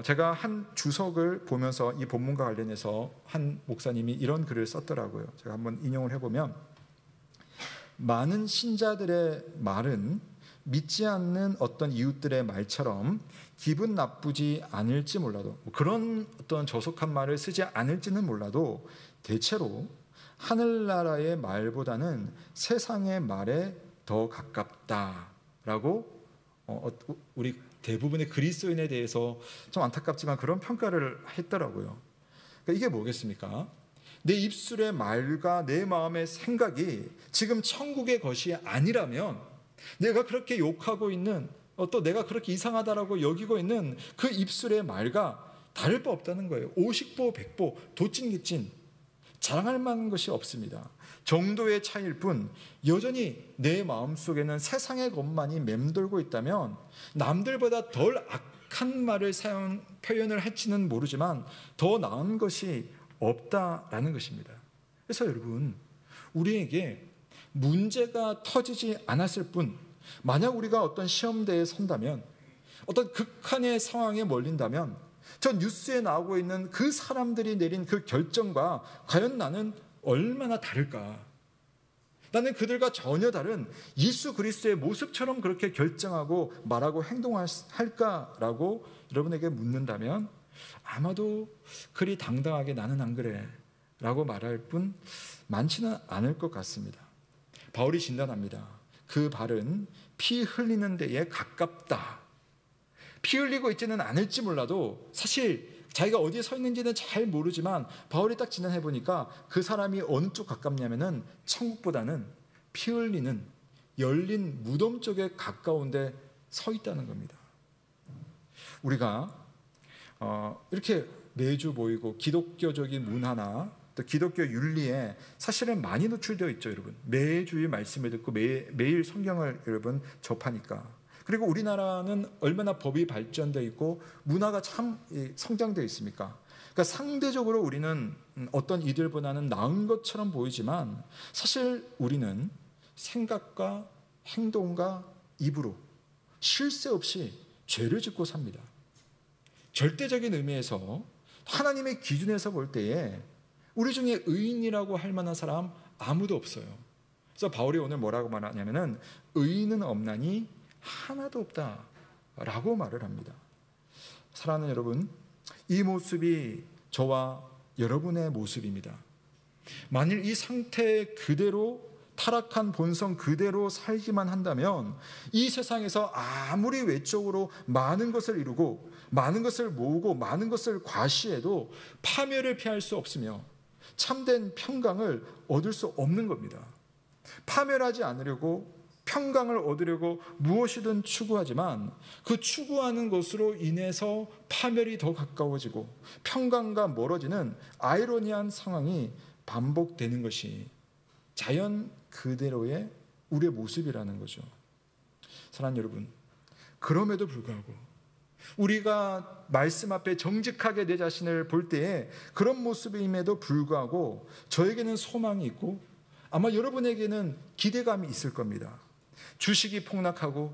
[SPEAKER 1] 제가 한 주석을 보면서 이 본문과 관련해서 한 목사님이 이런 글을 썼더라고요. 제가 한번 인용을 해보면, 많은 신자들의 말은 믿지 않는 어떤 이웃들의 말처럼 기분 나쁘지 않을지 몰라도, 그런 어떤 저속한 말을 쓰지 않을지는 몰라도 대체로 하늘나라의 말보다는 세상의 말에 더 가깝다라고 우리 대부분의 그리스도인에 대해서 좀 안타깝지만 그런 평가를 했더라고요. 그러니까 이게 뭐겠습니까? 내 입술의 말과 내 마음의 생각이 지금 천국의 것이 아니라면 내가 그렇게 욕하고 있는 또 내가 그렇게 이상하다라고 여기고 있는 그 입술의 말과 다를 바 없다는 거예요. 오십보 백보 도찐개찐 자랑할 만한 것이 없습니다. 정도의 차이일 뿐 여전히 내 마음속에는 세상의 것만이 맴돌고 있다면 남들보다 덜 악한 말을 표현을 할지는 모르지만 더 나은 것이 없다라는 것입니다. 그래서 여러분, 우리에게 문제가 터지지 않았을 뿐 만약 우리가 어떤 시험대에 선다면, 어떤 극한의 상황에 몰린다면 저 뉴스에 나오고 있는 그 사람들이 내린 그 결정과 과연 나는 얼마나 다를까? 나는 그들과 전혀 다른 예수 그리스도의 모습처럼 그렇게 결정하고 말하고 행동할까라고 여러분에게 묻는다면 아마도 그리 당당하게 나는 안 그래 라고 말할 뿐 많지는 않을 것 같습니다. 바울이 진단합니다. 그 발은 피 흘리는 데에 가깝다. 피 흘리고 있지는 않을지 몰라도 사실 자기가 어디에 서 있는지는 잘 모르지만 바울이 딱 진단해 보니까 그 사람이 어느 쪽 가깝냐면은 천국보다는 피 흘리는 열린 무덤 쪽에 가까운데 서 있다는 겁니다. 우리가 이렇게 매주 모이고 기독교적인 문화나 또 기독교 윤리에 사실은 많이 노출되어 있죠, 여러분. 매주일 말씀을 듣고 매일 성경을 여러분 접하니까. 그리고 우리나라는 얼마나 법이 발전되어 있고 문화가 참 성장되어 있습니까? 그러니까 상대적으로 우리는 어떤 이들보다는 나은 것처럼 보이지만 사실 우리는 생각과 행동과 입으로 쉴 새 없이 죄를 짓고 삽니다. 절대적인 의미에서 하나님의 기준에서 볼 때에 우리 중에 의인이라고 할 만한 사람 아무도 없어요. 그래서 바울이 오늘 뭐라고 말하냐면은 의인은 없나니 하나도 없다라고 말을 합니다. 사랑하는 여러분, 이 모습이 저와 여러분의 모습입니다. 만일 이 상태 그대로 타락한 본성 그대로 살기만 한다면 이 세상에서 아무리 외적으로 많은 것을 이루고 많은 것을 모으고 많은 것을 과시해도 파멸을 피할 수 없으며 참된 평강을 얻을 수 없는 겁니다. 파멸하지 않으려고 평강을 얻으려고 무엇이든 추구하지만 그 추구하는 것으로 인해서 파멸이 더 가까워지고 평강과 멀어지는 아이러니한 상황이 반복되는 것이 자연 그대로의 우리의 모습이라는 거죠. 사랑하는 여러분, 그럼에도 불구하고 우리가 말씀 앞에 정직하게 내 자신을 볼 때에 그런 모습임에도 불구하고 저에게는 소망이 있고 아마 여러분에게는 기대감이 있을 겁니다. 주식이 폭락하고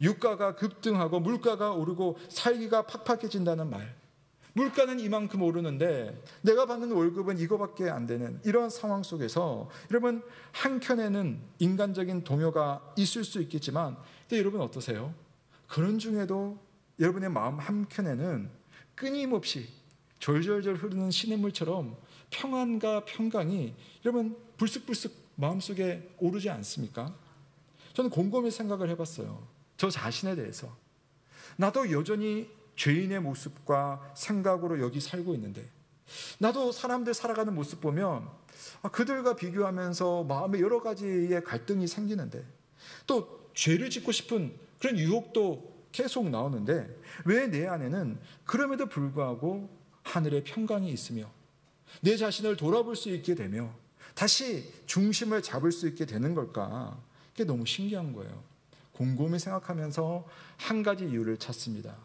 [SPEAKER 1] 유가가 급등하고 물가가 오르고 살기가 팍팍해진다는 말, 물가는 이만큼 오르는데 내가 받는 월급은 이거밖에 안 되는 이런 상황 속에서 여러분 한켠에는 인간적인 동요가 있을 수 있겠지만 근데 여러분 어떠세요? 그런 중에도 여러분의 마음 한켠에는 끊임없이 졸졸졸 흐르는 시냇물처럼 평안과 평강이 여러분 불쑥불쑥 마음속에 오르지 않습니까? 저는 곰곰이 생각을 해봤어요. 저 자신에 대해서. 나도 여전히 죄인의 모습과 생각으로 여기 살고 있는데 나도 사람들 살아가는 모습 보면 그들과 비교하면서 마음에 여러 가지의 갈등이 생기는데 또 죄를 짓고 싶은 그런 유혹도 계속 나오는데 왜 내 안에는 그럼에도 불구하고 하늘의 평강이 있으며 내 자신을 돌아볼 수 있게 되며 다시 중심을 잡을 수 있게 되는 걸까? 그게 너무 신기한 거예요. 곰곰이 생각하면서 한 가지 이유를 찾습니다.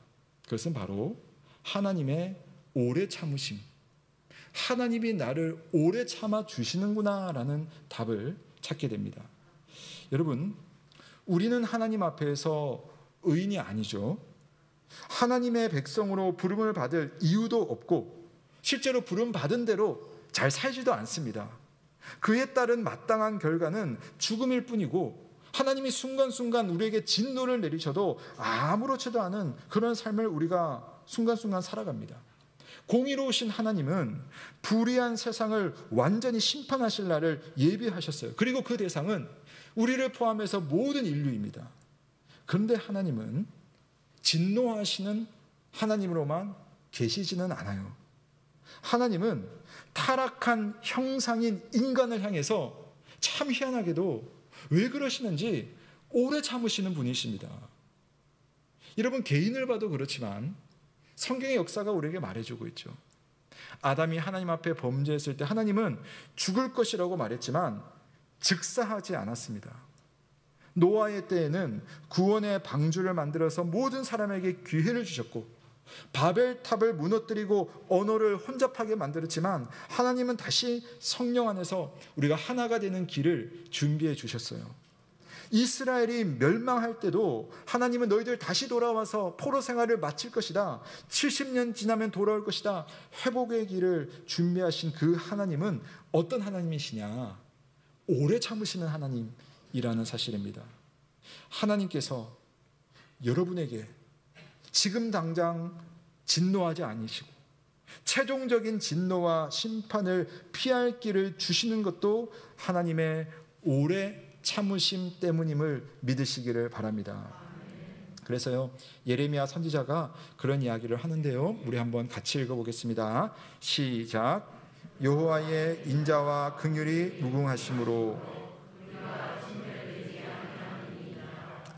[SPEAKER 1] 그것은 바로 하나님의 오래 참으심. 하나님이 나를 오래 참아 주시는구나라는 답을 찾게 됩니다. 여러분, 우리는 하나님 앞에서 의인이 아니죠. 하나님의 백성으로 부름을 받을 이유도 없고 실제로 부름 받은 대로 잘 살지도 않습니다. 그에 따른 마땅한 결과는 죽음일 뿐이고 하나님이 순간순간 우리에게 진노를 내리셔도 아무렇지도 않은 그런 삶을 우리가 순간순간 살아갑니다. 공의로우신 하나님은 불의한 세상을 완전히 심판하실 날을 예비하셨어요. 그리고 그 대상은 우리를 포함해서 모든 인류입니다. 그런데 하나님은 진노하시는 하나님으로만 계시지는 않아요. 하나님은 타락한 형상인 인간을 향해서 참 희한하게도 왜 그러시는지 오래 참으시는 분이십니다. 여러분, 개인을 봐도 그렇지만 성경의 역사가 우리에게 말해주고 있죠. 아담이 하나님 앞에 범죄했을 때 하나님은 죽을 것이라고 말했지만 즉사하지 않았습니다. 노아의 때에는 구원의 방주를 만들어서 모든 사람에게 기회를 주셨고, 바벨탑을 무너뜨리고 언어를 혼잡하게 만들었지만 하나님은 다시 성령 안에서 우리가 하나가 되는 길을 준비해 주셨어요. 이스라엘이 멸망할 때도 하나님은 너희들 다시 돌아와서 포로 생활을 마칠 것이다, 70년 지나면 돌아올 것이다, 회복의 길을 준비하신 그 하나님은 어떤 하나님이시냐? 오래 참으시는 하나님이라는 사실입니다. 하나님께서 여러분에게 지금 당장 진노하지 않으시고 최종적인 진노와 심판을 피할 길을 주시는 것도 하나님의 오래 참으심 때문임을 믿으시기를 바랍니다. 그래서요, 예레미야 선지자가 그런 이야기를 하는데요, 우리 한번 같이 읽어보겠습니다. 시작. 여호와의 인자와 긍휼이 무궁하심으로.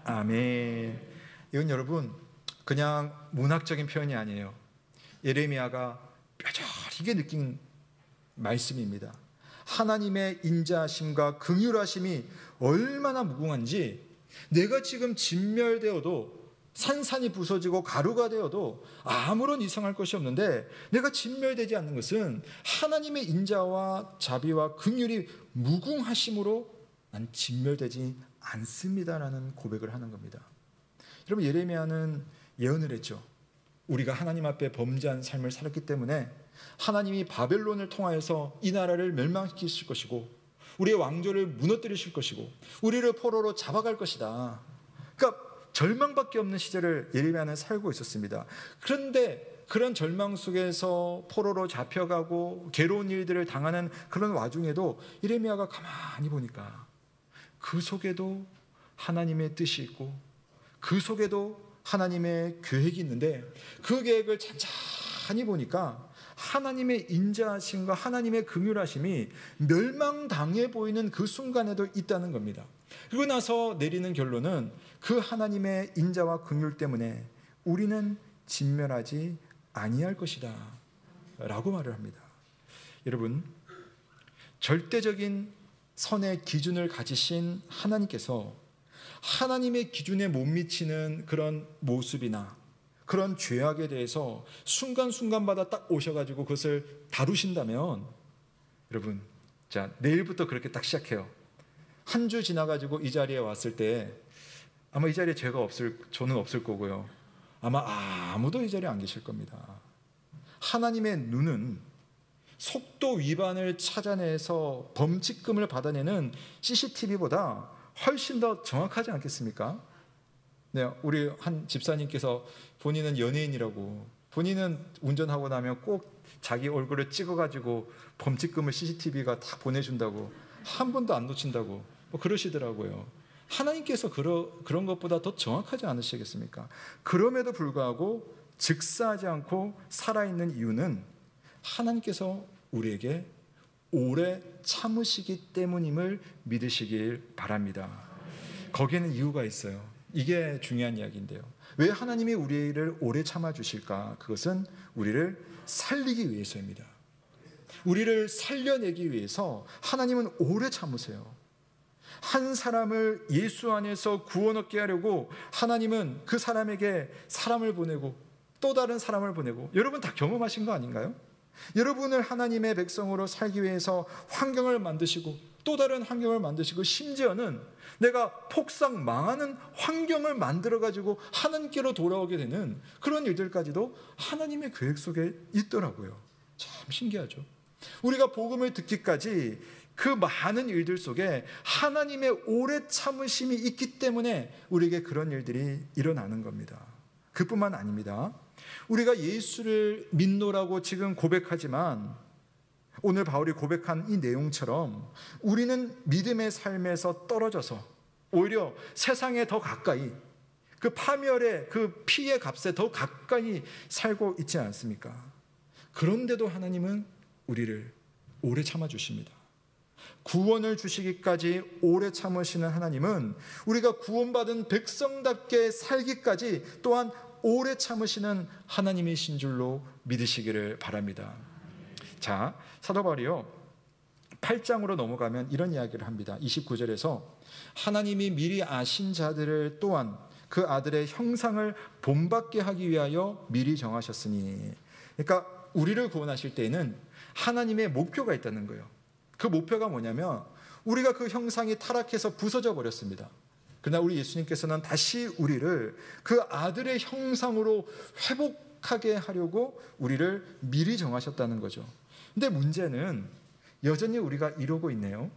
[SPEAKER 1] 아멘. 이건 여러분 그냥 문학적인 표현이 아니에요. 예레미야가 뼈저리게 느낀 말씀입니다. 하나님의 인자하심과 긍휼하심이 얼마나 무궁한지, 내가 지금 진멸되어도, 산산이 부서지고 가루가 되어도 아무런 이상할 것이 없는데 내가 진멸되지 않는 것은 하나님의 인자와 자비와 긍휼이 무궁하심으로 난 진멸되지 않습니다라는 고백을 하는 겁니다. 여러분, 예레미야는 예언을 했죠. 우리가 하나님 앞에 범죄한 삶을 살았기 때문에 하나님이 바벨론을 통하여서 이 나라를 멸망시키실 것이고 우리의 왕조를 무너뜨리실 것이고 우리를 포로로 잡아갈 것이다. 그러니까 절망밖에 없는 시절을 예레미야는 살고 있었습니다. 그런데 그런 절망 속에서 포로로 잡혀가고 괴로운 일들을 당하는 그런 와중에도 예레미야가 가만히 보니까 그 속에도 하나님의 뜻이 있고 그 속에도 하나님의 계획이 있는데, 그 계획을 찬찬히 보니까 하나님의 인자하심과 하나님의 긍휼하심이 멸망당해 보이는 그 순간에도 있다는 겁니다. 그리고 나서 내리는 결론은 그 하나님의 인자와 긍휼 때문에 우리는 진멸하지 아니할 것이다 라고 말을 합니다. 여러분, 절대적인 선의 기준을 가지신 하나님께서 하나님의 기준에 못 미치는 그런 모습이나 그런 죄악에 대해서 순간순간마다 딱 오셔가지고 그것을 다루신다면, 여러분, 자, 내일부터 그렇게 딱 시작해요. 한 주 지나가지고 이 자리에 왔을 때 아마 이 자리에 저는 없을 거고요. 아마 아무도 이 자리에 안 계실 겁니다. 하나님의 눈은 속도 위반을 찾아내서 범칙금을 받아내는 CCTV보다 훨씬 더 정확하지 않겠습니까? 네, 우리 한 집사님께서 본인은 연예인이라고, 본인은 운전하고 나면 꼭 자기 얼굴을 찍어가지고 범칙금을 CCTV가 다 보내준다고, 한 번도 안 놓친다고 뭐 그러시더라고요. 하나님께서 그런 것보다 더 정확하지 않으시겠습니까? 그럼에도 불구하고 즉사하지 않고 살아있는 이유는 하나님께서 우리에게 오래 참으시기 때문임을 믿으시길 바랍니다. 거기에는 이유가 있어요. 이게 중요한 이야기인데요. 왜 하나님이 우리를 오래 참아주실까? 그것은 우리를 살리기 위해서입니다. 우리를 살려내기 위해서 하나님은 오래 참으세요. 한 사람을 예수 안에서 구원 얻게 하려고 하나님은 그 사람에게 사람을 보내고 또 다른 사람을 보내고, 여러분 다 경험하신 거 아닌가요? 여러분을 하나님의 백성으로 살기 위해서 환경을 만드시고 또 다른 환경을 만드시고, 심지어는 내가 폭삭 망하는 환경을 만들어가지고 하나님께로 돌아오게 되는 그런 일들까지도 하나님의 계획 속에 있더라고요. 참 신기하죠. 우리가 복음을 듣기까지 그 많은 일들 속에 하나님의 오래 참으심이 있기 때문에 우리에게 그런 일들이 일어나는 겁니다. 그뿐만 아닙니다. 우리가 예수를 믿노라고 지금 고백하지만 오늘 바울이 고백한 이 내용처럼 우리는 믿음의 삶에서 떨어져서 오히려 세상에 더 가까이, 그 파멸의 그 피의 값에 더 가까이 살고 있지 않습니까? 그런데도 하나님은 우리를 오래 참아주십니다. 구원을 주시기까지 오래 참으시는 하나님은 우리가 구원받은 백성답게 살기까지 또한 오래 참으시는 하나님이신 줄로 믿으시기를 바랍니다. 자, 사도 바울이요 8장으로 넘어가면 이런 이야기를 합니다. 29절에서 하나님이 미리 아신 자들을 또한 그 아들의 형상을 본받게 하기 위하여 미리 정하셨으니, 그러니까 우리를 구원하실 때에는 하나님의 목표가 있다는 거예요. 그 목표가 뭐냐면 우리가 그 형상이 타락해서 부서져 버렸습니다. 그러나 우리 예수님께서는 다시 우리를 그 아들의 형상으로 회복하게 하려고 우리를 미리 정하셨다는 거죠. 근데 문제는 여전히 우리가 이러고 있네요.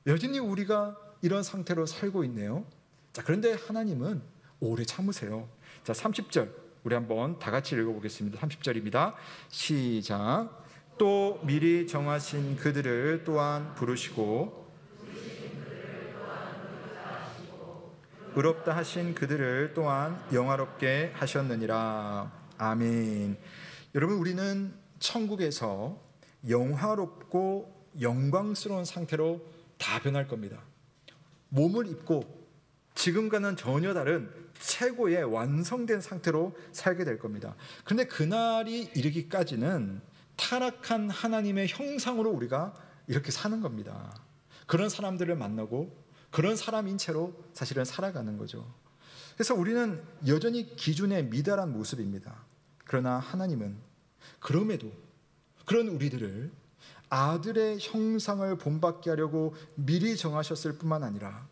[SPEAKER 1] 여전히 우리가 이런 상태로 살고 있네요. 자, 그런데 하나님은 오래 참으세요. 자, 30절 우리 한번 다 같이 읽어보겠습니다. 30절입니다. 시작. 또 미리 정하신 그들을 또한 부르시고 의롭다 하신 그들을 또한 영화롭게 하셨느니라. 아멘. 여러분, 우리는 천국에서 영화롭고 영광스러운 상태로 다 변할 겁니다. 몸을 입고 지금과는 전혀 다른 최고의 완성된 상태로 살게 될 겁니다. 그런데 그날이 이르기까지는 타락한 하나님의 형상으로 우리가 이렇게 사는 겁니다. 그런 사람들을 만나고 그런 사람인 채로 사실은 살아가는 거죠. 그래서 우리는 여전히 기준에 미달한 모습입니다. 그러나 하나님은 그럼에도 그런 우리들을 아들의 형상을 본받게 하려고 미리 정하셨을 뿐만 아니라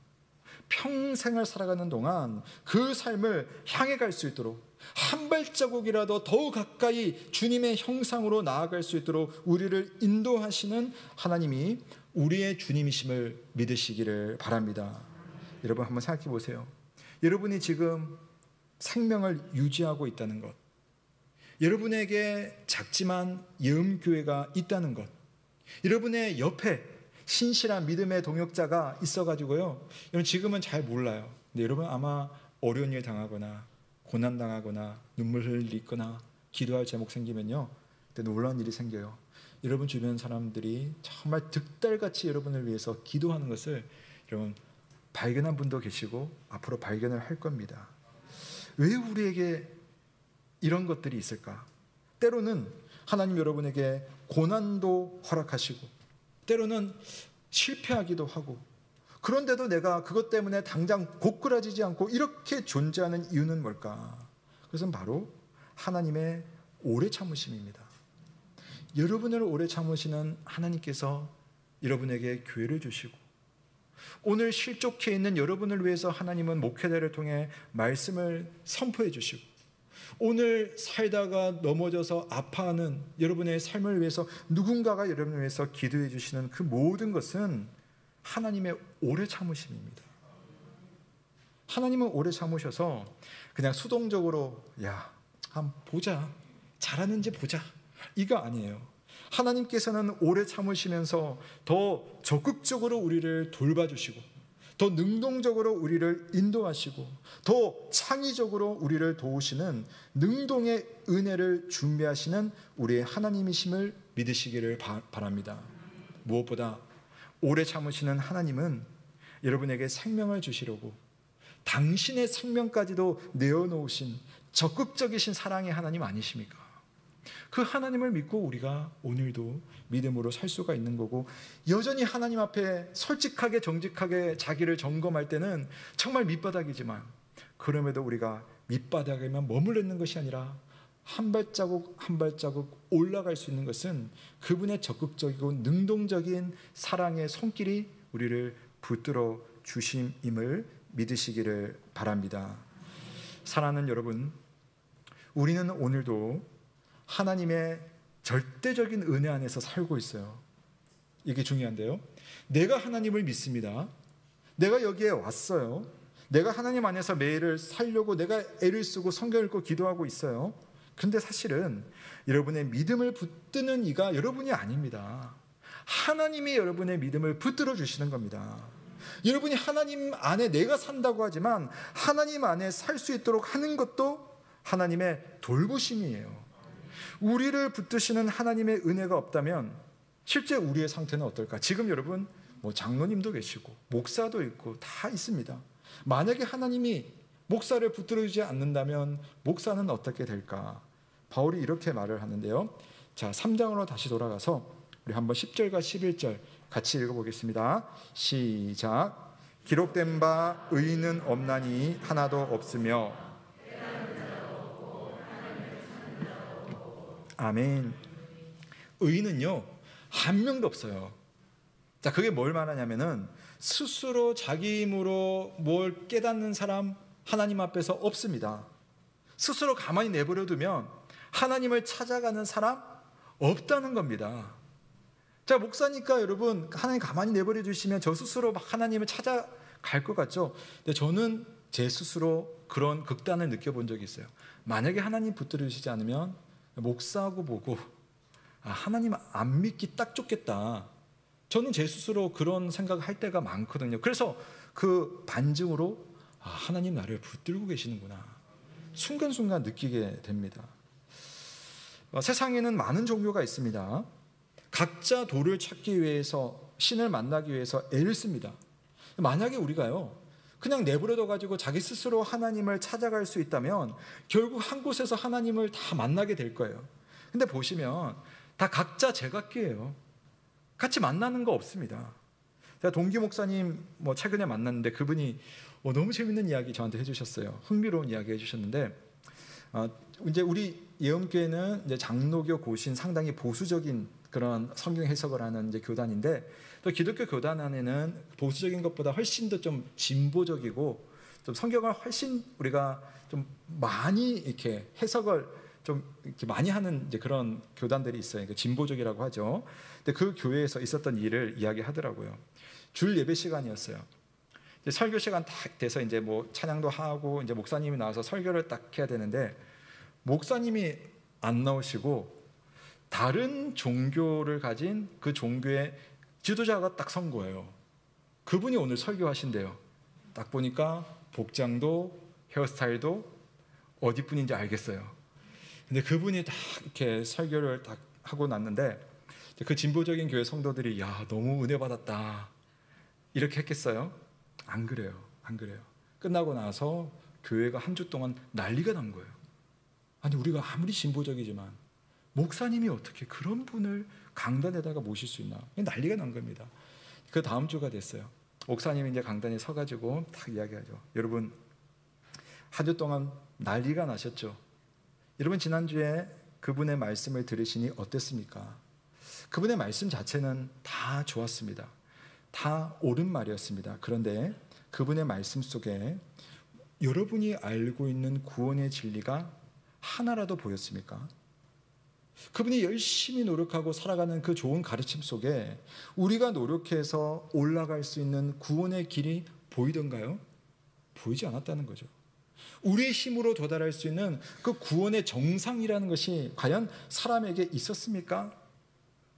[SPEAKER 1] 평생을 살아가는 동안 그 삶을 향해 갈 수 있도록 한 발자국이라도 더 가까이 주님의 형상으로 나아갈 수 있도록 우리를 인도하시는 하나님이 우리의 주님이심을 믿으시기를 바랍니다. 여러분 한번 생각해 보세요. 여러분이 지금 생명을 유지하고 있다는 것, 여러분에게 작지만 예음교회가 있다는 것, 여러분의 옆에 신실한 믿음의 동역자가 있어가지고요, 여러분 지금은 잘 몰라요. 근데 여러분 아마 어려운 일 당하거나 고난당하거나 눈물 흘리거나 기도할 제목 생기면요, 그때 놀라운 일이 생겨요. 여러분 주변 사람들이 정말 득달같이 여러분을 위해서 기도하는 것을 여러분 발견한 분도 계시고 앞으로 발견을 할 겁니다. 왜 우리에게 이런 것들이 있을까? 때로는 하나님 여러분에게 고난도 허락하시고 때로는 실패하기도 하고, 그런데도 내가 그것 때문에 당장 고꾸라지지 않고 이렇게 존재하는 이유는 뭘까? 그것은 바로 하나님의 오래 참으심입니다. 여러분을 오래 참으시는 하나님께서 여러분에게 기회를 주시고, 오늘 실족해 있는 여러분을 위해서 하나님은 목회자를 통해 말씀을 선포해 주시고, 오늘 살다가 넘어져서 아파하는 여러분의 삶을 위해서 누군가가 여러분을 위해서 기도해 주시는 그 모든 것은 하나님의 오래 참으심입니다. 하나님은 오래 참으셔서 그냥 수동적으로 야, 한번 보자, 잘하는지 보자, 이거 아니에요. 하나님께서는 오래 참으시면서 더 적극적으로 우리를 돌봐주시고, 더 능동적으로 우리를 인도하시고, 더 창의적으로 우리를 도우시는 능동의 은혜를 준비하시는 우리의 하나님이심을 믿으시기를 바랍니다. 무엇보다 오래 참으시는 하나님은 여러분에게 생명을 주시려고 당신의 생명까지도 내어놓으신 적극적이신 사랑의 하나님 아니십니까? 그 하나님을 믿고 우리가 오늘도 믿음으로 살 수가 있는 거고, 여전히 하나님 앞에 솔직하게 정직하게 자기를 점검할 때는 정말 밑바닥이지만, 그럼에도 우리가 밑바닥에만 머물러 있는 것이 아니라 한 발자국 한 발자국 올라갈 수 있는 것은 그분의 적극적이고 능동적인 사랑의 손길이 우리를 붙들어 주심임을 믿으시기를 바랍니다. 사랑하는 여러분, 우리는 오늘도 하나님의 절대적인 은혜 안에서 살고 있어요. 이게 중요한데요, 내가 하나님을 믿습니다. 내가 여기에 왔어요. 내가 하나님 안에서 매일을 살려고 내가 애를 쓰고 성경 읽고 기도하고 있어요. 근데 사실은 여러분의 믿음을 붙드는 이가 여러분이 아닙니다. 하나님이 여러분의 믿음을 붙들어 주시는 겁니다. 여러분이 하나님 안에 내가 산다고 하지만 하나님 안에 살 수 있도록 하는 것도 하나님의 돌보심이에요. 우리를 붙드시는 하나님의 은혜가 없다면 실제 우리의 상태는 어떨까? 지금 여러분 장로님도 계시고 목사도 있고 다 있습니다. 만약에 하나님이 목사를 붙들어주지 않는다면 목사는 어떻게 될까? 바울이 이렇게 말을 하는데요. 자, 3장으로 다시 돌아가서 우리 한번 10절과 11절 같이 읽어보겠습니다. 시작. 기록된 바 의인은 없나니 하나도 없으며. 아멘. 의인은요 한 명도 없어요. 자, 그게 뭘 말하냐면은 스스로 자기 힘으로 뭘 깨닫는 사람 하나님 앞에서 없습니다. 스스로 가만히 내버려 두면 하나님을 찾아가는 사람 없다는 겁니다. 자, 목사니까 여러분 하나님 가만히 내버려 주시면 저 스스로 막 하나님을 찾아갈 것 같죠? 근데 저는 제 스스로 그런 극단을 느껴본 적이 있어요. 만약에 하나님 붙들어 주시지 않으면 목사하고 보고 하나님 안 믿기 딱 좋겠다. 저는 제 스스로 그런 생각을 할 때가 많거든요. 그래서 그 반증으로 하나님 나를 붙들고 계시는구나 순간순간 느끼게 됩니다. 세상에는 많은 종교가 있습니다. 각자 도를 찾기 위해서, 신을 만나기 위해서 애를 씁니다. 만약에 우리가요 그냥 내버려둬 가지고 자기 스스로 하나님을 찾아갈 수 있다면 결국 한 곳에서 하나님을 다 만나게 될 거예요. 근데 보시면 다 각자 제각기예요. 같이 만나는 거 없습니다. 제가 동기 목사님 최근에 만났는데 그분이 너무 재밌는 이야기 저한테 해주셨어요. 흥미로운 이야기 해주셨는데 이제 우리 예언교회는 이제 장로교 고신 상당히 보수적인 그런 성경 해석을 하는 이제 교단인데 또 기독교 교단 안에는 보수적인 것보다 훨씬 더 좀 진보적이고 좀 성경을 훨씬 우리가 좀 많이 이렇게 해석을 좀 이렇게 많이 하는 이제 그런 교단들이 있어요. 그러니까 진보적이라고 하죠. 근데 그 교회에서 있었던 일을 이야기하더라고요. 줄 예배 시간이었어요. 이제 설교 시간 딱 돼서 이제 찬양도 하고 이제 목사님이 나와서 설교를 딱 해야 되는데 목사님이 안 나오시고 다른 종교를 가진 그 종교의 지도자가 딱 선 거예요. 그분이 오늘 설교하신대요. 딱 보니까 복장도 헤어스타일도 어디 분인지 알겠어요. 근데 그분이 딱 이렇게 설교를 딱 하고 났는데 그 진보적인 교회 성도들이 너무 은혜 받았다 이렇게 했겠어요? 안 그래요. 끝나고 나서 교회가 한 주 동안 난리가 난 거예요. 아니 우리가 아무리 진보적이지만 목사님이 어떻게 그런 분을 강단에다가 모실 수 있나? 난리가 난 겁니다. 그 다음 주가 됐어요. 목사님이 이제 강단에 서가지고 딱 이야기하죠. 여러분 한 주 동안 난리가 나셨죠? 여러분 지난주에 그분의 말씀을 들으시니 어땠습니까? 그분의 말씀 자체는 다 좋았습니다. 다 옳은 말이었습니다. 그런데 그분의 말씀 속에 여러분이 알고 있는 구원의 진리가 하나라도 보였습니까? 그분이 열심히 노력하고 살아가는 그 좋은 가르침 속에 우리가 노력해서 올라갈 수 있는 구원의 길이 보이던가요? 보이지 않았다는 거죠. 우리의 힘으로 도달할 수 있는 그 구원의 정상이라는 것이 과연 사람에게 있었습니까?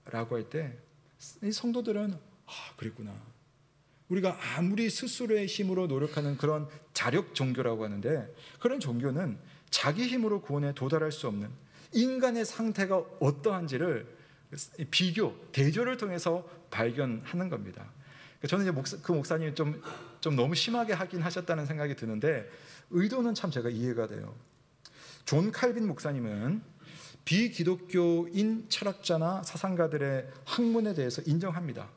[SPEAKER 1] 라고 할 때 이 성도들은 그랬구나. 우리가 아무리 스스로의 힘으로 노력하는 그런 자력 종교라고 하는데 그런 종교는 자기 힘으로 구원에 도달할 수 없는 인간의 상태가 어떠한지를 비교, 대조를 통해서 발견하는 겁니다. 저는 이제 그 목사님이 좀 너무 심하게 하긴 하셨다는 생각이 드는데 의도는 참 제가 이해가 돼요. 존 칼빈 목사님은 비기독교인 철학자나 사상가들의 학문에 대해서 인정합니다.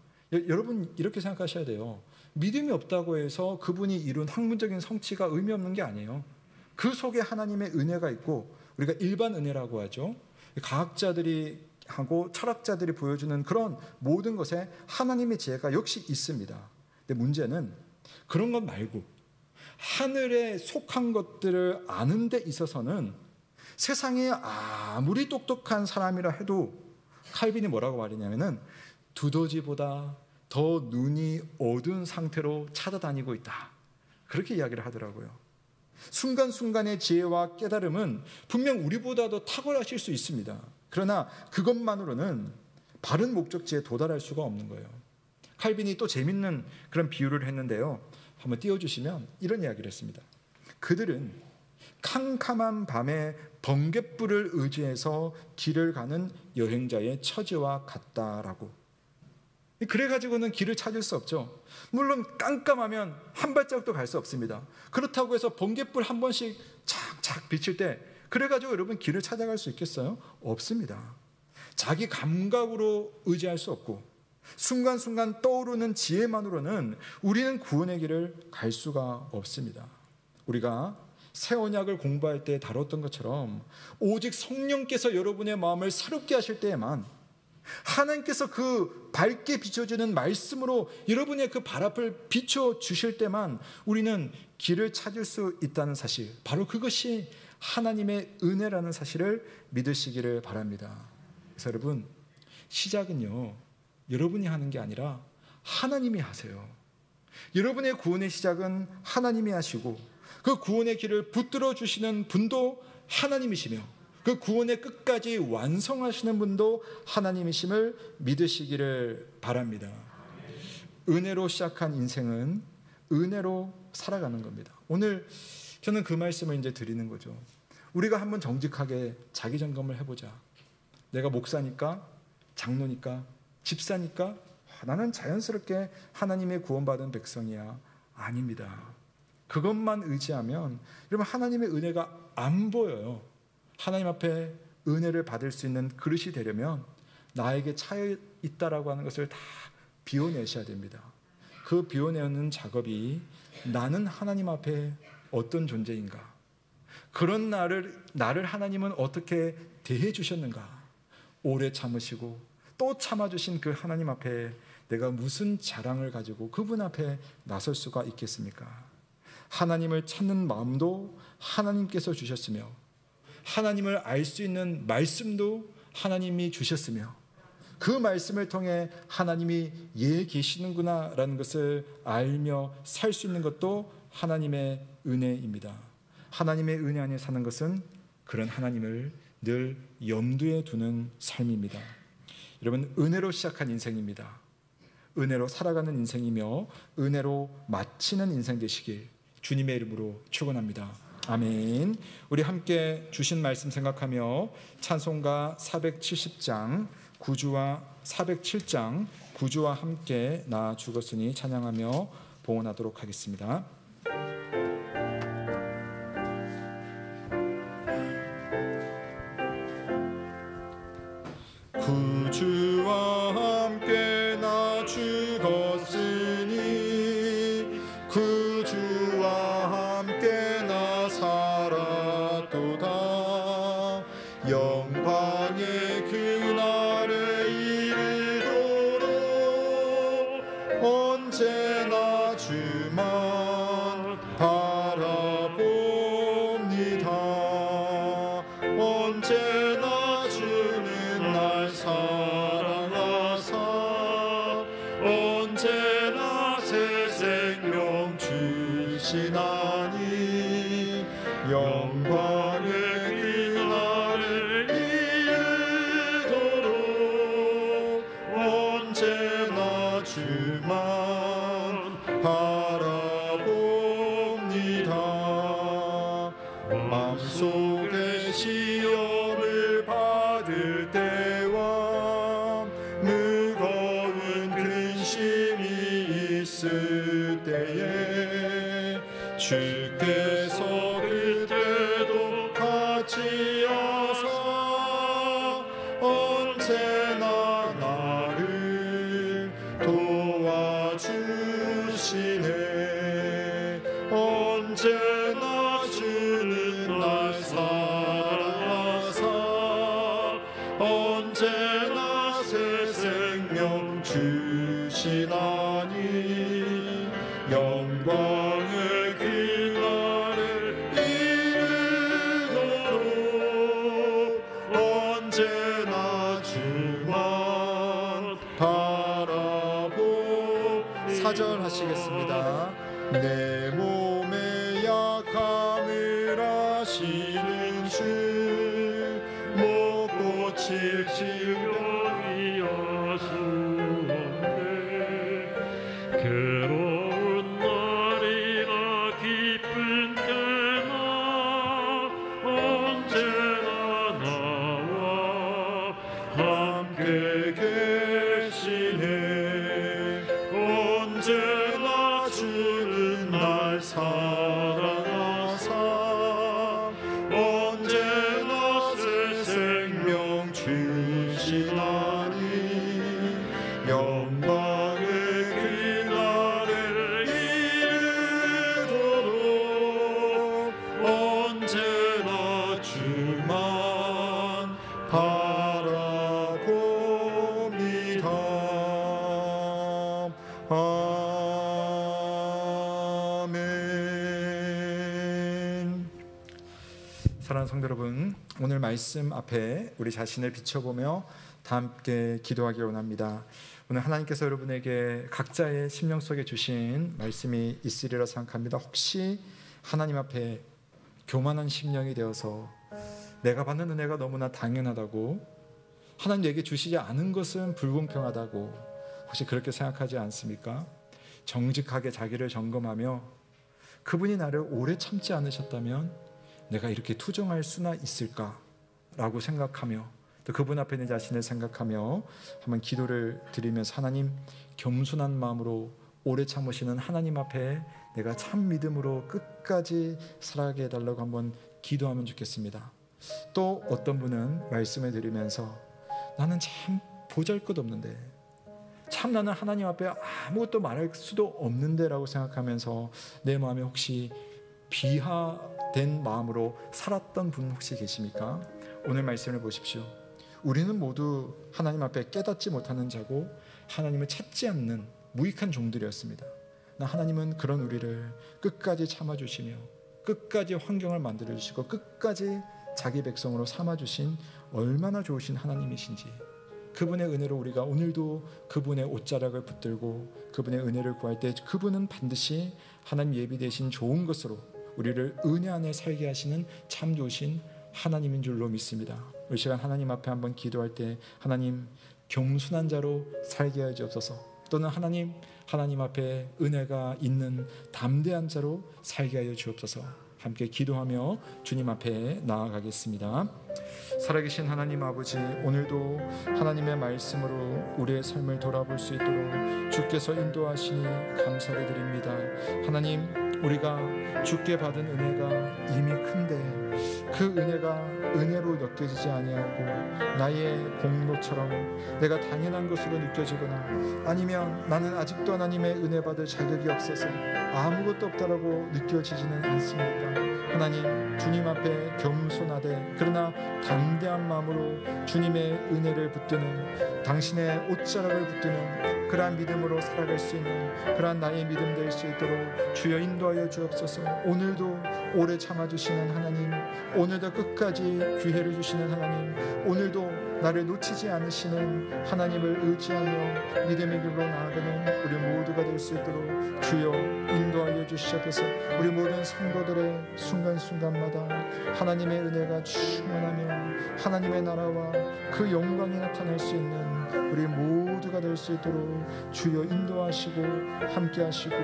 [SPEAKER 1] 여러분 이렇게 생각하셔야 돼요. 믿음이 없다고 해서 그분이 이룬 학문적인 성취가 의미 없는 게 아니에요. 그 속에 하나님의 은혜가 있고 우리가 일반 은혜라고 하죠. 과학자들이 하고 철학자들이 보여주는 그런 모든 것에 하나님의 지혜가 역시 있습니다. 근데 문제는 그런 것 말고 하늘에 속한 것들을 아는 데 있어서는 세상에 아무리 똑똑한 사람이라 해도 칼빈이 뭐라고 말했냐면은 두더지보다 더 눈이 어두운 상태로 찾아다니고 있다. 그렇게 이야기를 하더라고요. 순간순간의 지혜와 깨달음은 분명 우리보다도 탁월하실 수 있습니다. 그러나 그것만으로는 바른 목적지에 도달할 수가 없는 거예요. 칼빈이 또 재밌는 그런 비유를 했는데요. 한번 띄워주시면 이런 이야기를 했습니다. 그들은 캄캄한 밤에 번갯불을 의지해서 길을 가는 여행자의 처지와 같다라고. 그래가지고는 길을 찾을 수 없죠. 물론 깜깜하면 한 발짝도 갈 수 없습니다. 그렇다고 해서 번갯불 한 번씩 착착 비칠 때 그래가지고 여러분 길을 찾아갈 수 있겠어요? 없습니다. 자기 감각으로 의지할 수 없고 순간순간 떠오르는 지혜만으로는 우리는 구원의 길을 갈 수가 없습니다. 우리가 새 언약을 공부할 때 다뤘던 것처럼 오직 성령께서 여러분의 마음을 새롭게 하실 때에만, 하나님께서 그 밝게 비춰주는 말씀으로 여러분의 그 발 앞을 비춰주실 때만 우리는 길을 찾을 수 있다는 사실, 바로 그것이 하나님의 은혜라는 사실을 믿으시기를 바랍니다. 그래서 여러분, 시작은요 여러분이 하는 게 아니라 하나님이 하세요. 여러분의 구원의 시작은 하나님이 하시고 그 구원의 길을 붙들어 주시는 분도 하나님이시며 그 구원의 끝까지 완성하시는 분도 하나님이심을 믿으시기를 바랍니다. 은혜로 시작한 인생은 은혜로 살아가는 겁니다. 오늘 저는 그 말씀을 이제 드리는 거죠. 우리가 한번 정직하게 자기 점검을 해보자. 내가 목사니까, 장로니까, 집사니까 나는 자연스럽게 하나님의 구원받은 백성이야. 아닙니다. 그것만 의지하면 여러분 하나님의 은혜가 안 보여요. 하나님 앞에 은혜를 받을 수 있는 그릇이 되려면 나에게 차여 있다라고 하는 것을 다 비워내셔야 됩니다. 그 비워내는 작업이 나는 하나님 앞에 어떤 존재인가, 그런 나를 하나님은 어떻게 대해 주셨는가, 오래 참으시고 또 참아주신 그 하나님 앞에 내가 무슨 자랑을 가지고 그분 앞에 나설 수가 있겠습니까? 하나님을 찾는 마음도 하나님께서 주셨으며 하나님을 알 수 있는 말씀도 하나님이 주셨으며 그 말씀을 통해 하나님이 계시는구나 라는 것을 알며 살 수 있는 것도 하나님의 은혜입니다. 하나님의 은혜 안에 사는 것은 그런 하나님을 늘 염두에 두는 삶입니다. 여러분, 은혜로 시작한 인생입니다. 은혜로 살아가는 인생이며 은혜로 마치는 인생 되시길 주님의 이름으로 축원합니다. 아멘. 우리 함께 주신 말씀 생각하며 찬송가 470장 9주와 407장 9주와 함께 나 죽었으니 찬양하며 봉헌하도록 하겠습니다.
[SPEAKER 2] 구주와 함께 나 죽었으니 구주와 함께 나 살았도다. 영광의 그날에 이르도록 언제나 주만 바라봅니다. 언제나 주는 날 사랑하사 언제나 새 생명 주시나니 영광의 그날에 이르도록 언제나 주만 바라봅니다. 마음속에 시험을 받을 때와 무거운 근심이 있을 때에 주께서 그때도 같이 하사 언제나 나를 도와주시네. 언제나 주는 날 사랑하사 언제나 새 생명 주시나니 영광의 그날에 이르도록 언제나 주만 바라보.
[SPEAKER 1] 4절 하시겠습니다.
[SPEAKER 2] 내 몸의 약함을 아시는 주 못 고칠 질병이 아수한데 괴로운 날이나 기쁜 때나
[SPEAKER 1] 사랑하는 성도 여러분, 오늘 말씀 앞에 우리 자신을 비춰보며 다 함께 기도하기 원합니다. 오늘 하나님께서 여러분에게 각자의 심령 속에 주신 말씀이 있으리라 생각합니다. 혹시 하나님 앞에 교만한 심령이 되어서 내가 받는 은혜가 너무나 당연하다고, 하나님 내게 주시지 않은 것은 불공평하다고 혹시 그렇게 생각하지 않습니까? 정직하게 자기를 점검하며 그분이 나를 오래 참지 않으셨다면 내가 이렇게 투정할 수나 있을까라고 생각하며, 또 그분 앞에 내 자신을 생각하며 한번 기도를 드리면서, 하나님, 겸손한 마음으로 오래 참으시는 하나님 앞에 내가 참 믿음으로 끝까지 살아가게 해달라고 한번 기도하면 좋겠습니다. 또 어떤 분은 말씀을 드리면서 나는 참 보잘것없는데, 참 나는 하나님 앞에 아무것도 말할 수도 없는데 라고 생각하면서 내 마음에 혹시 비하된 마음으로 살았던 분 혹시 계십니까? 오늘 말씀을 보십시오. 우리는 모두 하나님 앞에 깨닫지 못하는 자고 하나님을 찾지 않는 무익한 종들이었습니다. 하나님은 그런 우리를 끝까지 참아주시며 끝까지 환경을 만들어주시고 끝까지 자기 백성으로 삼아주신 얼마나 좋으신 하나님이신지, 그분의 은혜로 우리가 오늘도 그분의 옷자락을 붙들고 그분의 은혜를 구할 때 그분은 반드시 하나님 예비되신 좋은 것으로 우리를 은혜 안에 살게 하시는 참 좋으신 하나님인 줄로 믿습니다. 이 시간 하나님 앞에 한번 기도할 때, 하나님, 겸손한 자로 살게 하여 주옵소서. 또는 하나님 앞에 은혜가 있는 담대한 자로 살게 하여 주옵소서. 함께 기도하며 주님 앞에 나아가겠습니다. 살아계신 하나님 아버지, 오늘도 하나님의 말씀으로 우리의 삶을 돌아볼 수 있도록 주께서 인도하시니 감사를 드립니다. 하나님, 우리가 주께 받은 은혜가 이미 큰데 그 은혜가 은혜로 느껴지지 아니하고 나의 공로처럼 내가 당연한 것으로 느껴지거나, 아니면 나는 아직도 하나님의 은혜 받을 자격이 없어서 아무것도 없다라고 느껴지지는 않습니까? 하나님, 주님 앞에 겸손하되 그러나 담대한 마음으로 주님의 은혜를 붙드는, 당신의 옷자락을 붙드는 그러한 믿음으로 살아갈 수 있는 그러한 나의 믿음 될 수 있도록 주여 인도하여 주옵소서. 오늘도 오래 참아주시는 하나님, 오늘도 끝까지 기회를 주시는 하나님, 오늘도 나를 놓치지 않으시는 하나님을 의지하며 믿음의 길로 나아가는 우리 모두가 될 수 있도록 주여 인도하여 주시옵소서. 우리 모든 성도들의 순간순간마다 하나님의 은혜가 충만하며 하나님의 나라와 그 영광이 나타날 수 있는 우리 모두가 될 수 있도록 주여 인도하시고 함께하시고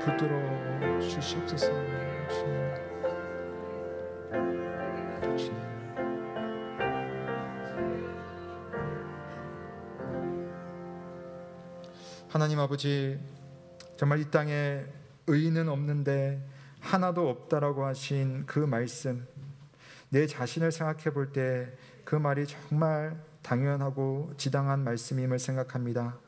[SPEAKER 1] 붙들어 주시옵소서. 주님. 하나님 아버지, 정말 이 땅에 의인은 없는데 하나도 없다라고 하신 그 말씀, 내 자신을 생각해 볼 때 그 말이 정말 당연하고 지당한 말씀임을 생각합니다.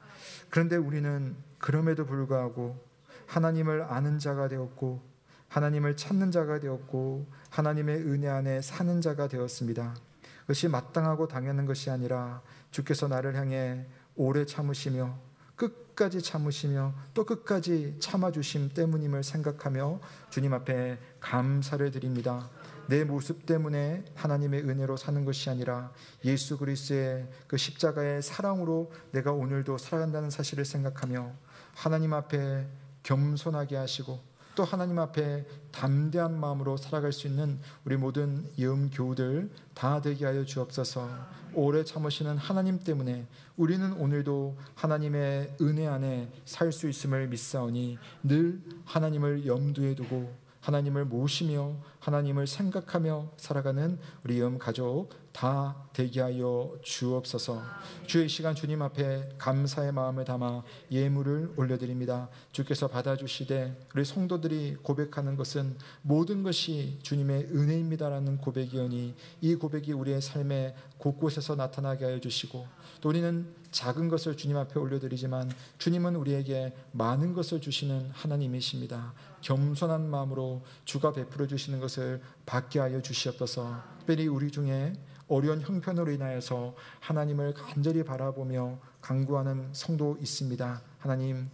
[SPEAKER 1] 그런데 우리는 그럼에도 불구하고 하나님을 아는 자가 되었고 하나님을 찾는 자가 되었고 하나님의 은혜 안에 사는 자가 되었습니다. 그것이 마땅하고 당연한 것이 아니라 주께서 나를 향해 오래 참으시며 끝까지 참으시며 또 끝까지 참아주심 때문임을 생각하며 주님 앞에 감사를 드립니다. 내 모습 때문에 하나님의 은혜로 사는 것이 아니라 예수 그리스도의 그 십자가의 사랑으로 내가 오늘도 살아간다는 사실을 생각하며 하나님 앞에 겸손하게 하시고 또 하나님 앞에 담대한 마음으로 살아갈 수 있는 우리 모든 예언교우들 다 되게 하여 주옵소서. 오래 참으시는 하나님 때문에 우리는 오늘도 하나님의 은혜 안에 살 수 있음을 믿사오니 늘 하나님을 염두에 두고 하나님을 모시며 하나님을 생각하며 살아가는 우리 가족 다 되게 하여 주옵소서. 주의 시간 주님 앞에 감사의 마음을 담아 예물을 올려드립니다. 주께서 받아주시되 우리 성도들이 고백하는 것은 모든 것이 주님의 은혜입니다라는 고백이오니 이 고백이 우리의 삶의 곳곳에서 나타나게 하여 주시고, 또 우리는 작은 것을 주님 앞에 올려드리지만 주님은 우리에게 많은 것을 주시는 하나님이십니다. 겸손한 마음으로 주가 베풀어 주시는 것을 받게 하여 주시옵소서. 특별히 우리 중에 어려운 형편으로 인하여서 하나님을 간절히 바라보며 간구하는 성도 있습니다. 하나님,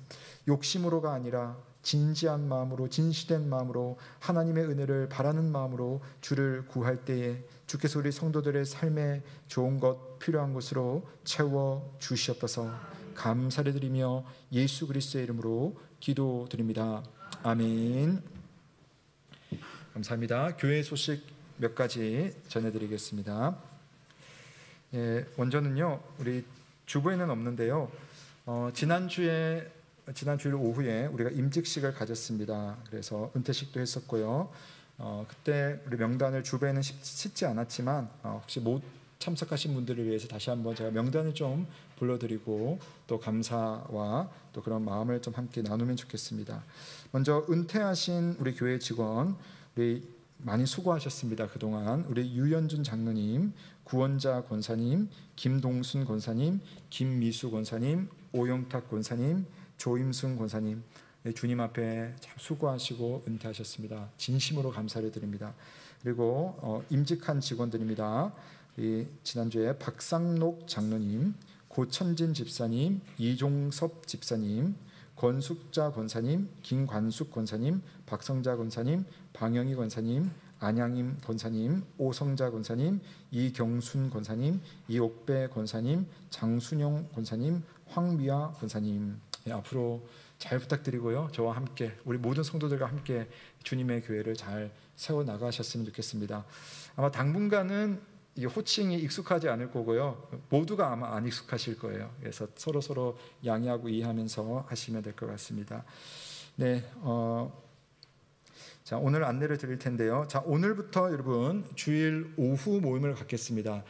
[SPEAKER 1] 욕심으로가 아니라 진지한 마음으로, 진실된 마음으로, 하나님의 은혜를 바라는 마음으로 주를 구할 때에 주께서 우리 성도들의 삶에 좋은 것, 필요한 것으로 채워 주시옵소서. 감사를 드리며 예수 그리스도의 이름으로 기도드립니다. 아멘. 감사합니다. 교회 소식 몇 가지 전해드리겠습니다. 먼저는요, 우리 주보에는 없는데요. 지난주일 오후에 우리가 임직식을 가졌습니다. 그래서 은퇴식도 했었고요. 그때 우리 명단을 주보에는 싣지 않았지만 혹시 못 참석하신 분들을 위해서 다시 한번 제가 명단을 좀 불러드리고 또 감사와 또 그런 마음을 좀 함께 나누면 좋겠습니다. 먼저 은퇴하신 우리 교회 직원, 우리 많이 수고하셨습니다. 그동안 우리 유연준 장로님, 구원자 권사님, 김동순 권사님, 김미수 권사님, 오영탁 권사님, 조임승 권사님, 주님 앞에 참 수고하시고 은퇴하셨습니다. 진심으로 감사를 드립니다. 그리고 임직한 직원들입니다. 지난주에 박상록 장로님, 고천진 집사님, 이종섭 집사님, 권숙자 권사님, 김관숙 권사님, 박성자 권사님, 방영희 권사님, 안양임 권사님, 오성자 권사님, 이경순 권사님, 이옥배 권사님, 장순영 권사님, 황미아 권사님, 앞으로 잘 부탁드리고요. 저와 함께 우리 모든 성도들과 함께 주님의 교회를 잘 세워 나가셨으면 좋겠습니다. 아마 당분간은 이 호칭이 익숙하지 않을 거고요. 모두가 아마 안 익숙하실 거예요. 그래서 서로 양해하고 이해하면서 하시면 될 것 같습니다. 네, 자, 오늘 안내를 드릴 텐데요. 자, 오늘부터 여러분 주일 오후 모임을 갖겠습니다.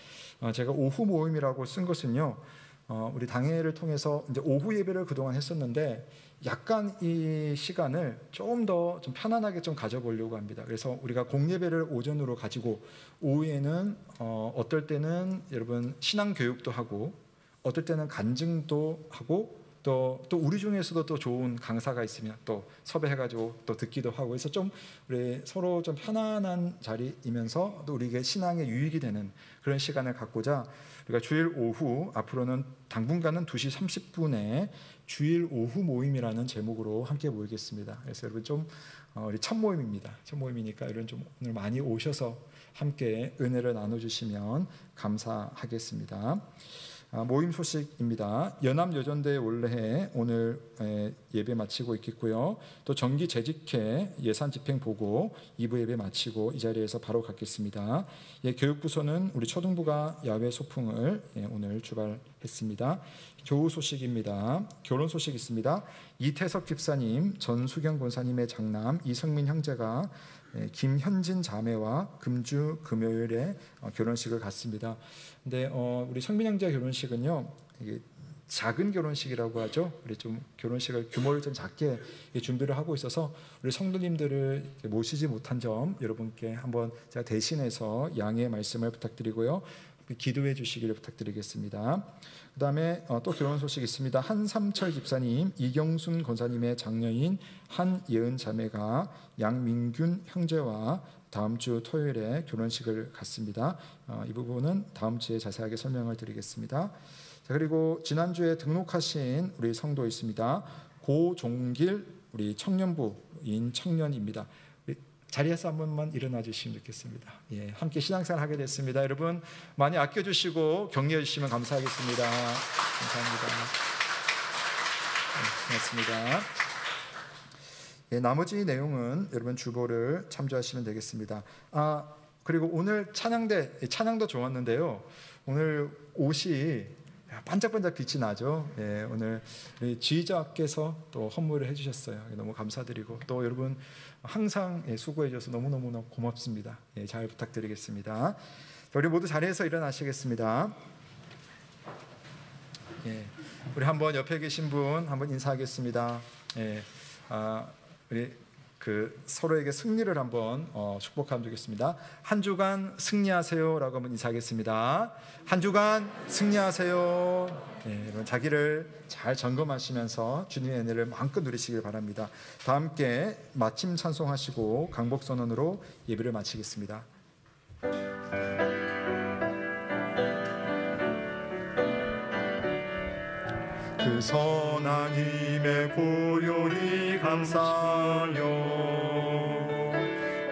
[SPEAKER 1] 제가 오후 모임이라고 쓴 것은요, 우리 당회를 통해서 이제 오후 예배를 그동안 했었는데 약간 이 시간을 조금 더 좀 편안하게 좀 가져보려고 합니다. 그래서 우리가 공예배를 오전으로 가지고 오후에는 어떨 때는 여러분 신앙 교육도 하고 어떨 때는 간증도 하고 또 우리 중에서도 또 좋은 강사가 있으면 또 섭외해가지고 또 듣기도 하고 해서 좀 우리 서로 좀 편안한 자리이면서 또 우리에게 신앙에 유익이 되는 그런 시간을 갖고자 우리가 주일 오후 앞으로는 당분간은 2시 30분에 주일 오후 모임이라는 제목으로 함께 모이겠습니다. 그래서 여러분 좀 우리 첫 모임입니다. 첫 모임이니까 여러분 좀 오늘 많이 오셔서 함께 은혜를 나눠주시면 감사하겠습니다. 모임 소식입니다. 연합여전대 원래회 오늘 예배 마치고 있겠고요. 또 정기 재직회 예산 집행 보고 2부 예배 마치고 이 자리에서 바로 갖겠습니다. 교육부서는 우리 초등부가 야외 소풍을 오늘 출발했습니다. 교우 소식입니다. 결혼 소식 있습니다. 이태석 집사님, 전수경 권사님의 장남 이성민 형제가 김현진 자매와 금주 금요일에 결혼식을 갖습니다. 근데 우리 성민 형제 결혼식은요, 이게 작은 결혼식이라고 하죠. 우리 좀 결혼식을 규모를 좀 작게 준비를 하고 있어서 우리 성도님들을 모시지 못한 점 여러분께 한번 제가 대신해서 양해의 말씀을 부탁드리고요. 기도해 주시기를 부탁드리겠습니다. 그 다음에 또 결혼 소식 있습니다. 한삼철 집사님, 이경순 권사님의 장녀인 한예은 자매가 양민균 형제와 다음 주 토요일에 결혼식을 갖습니다. 이 부분은 다음 주에 자세하게 설명을 드리겠습니다. 자, 그리고 지난주에 등록하신 우리 성도 있습니다. 고종길 우리 청년부인 청년입니다. 자리에서 한 번만 일어나 주시면 좋겠습니다. 함께 신앙생활 하게 됐습니다. 여러분 많이 아껴주시고 격려해 주시면 감사하겠습니다. 감사합니다. 고맙습니다. 나머지 내용은 여러분 주보를 참조하시면 되겠습니다. 그리고 오늘 찬양도 좋았는데요. 오늘 옷이 반짝반짝 빛이 나죠. 오늘 지휘자께서 또 헌물을 해주셨어요. 너무 감사드리고 또 여러분 항상 수고해 주셔서 너무너무 고맙습니다. 잘 부탁드리겠습니다. 우리 모두 자리에서 일어나시겠습니다. 우리 한번 옆에 계신 분 한번 인사하겠습니다. 우리 서로에게 승리를 한번 축복하면 되겠습니다. 한 주간 승리하세요라고 한번 인사하겠습니다. 한 주간 승리하세요. 여러분 자기를 잘 점검하시면서 주님의 은혜를 마음껏 누리시길 바랍니다. 다 함께 마침 찬송하시고 강복 선언으로 예배를 마치겠습니다.
[SPEAKER 2] 그 선한 힘에 고요히 감사하여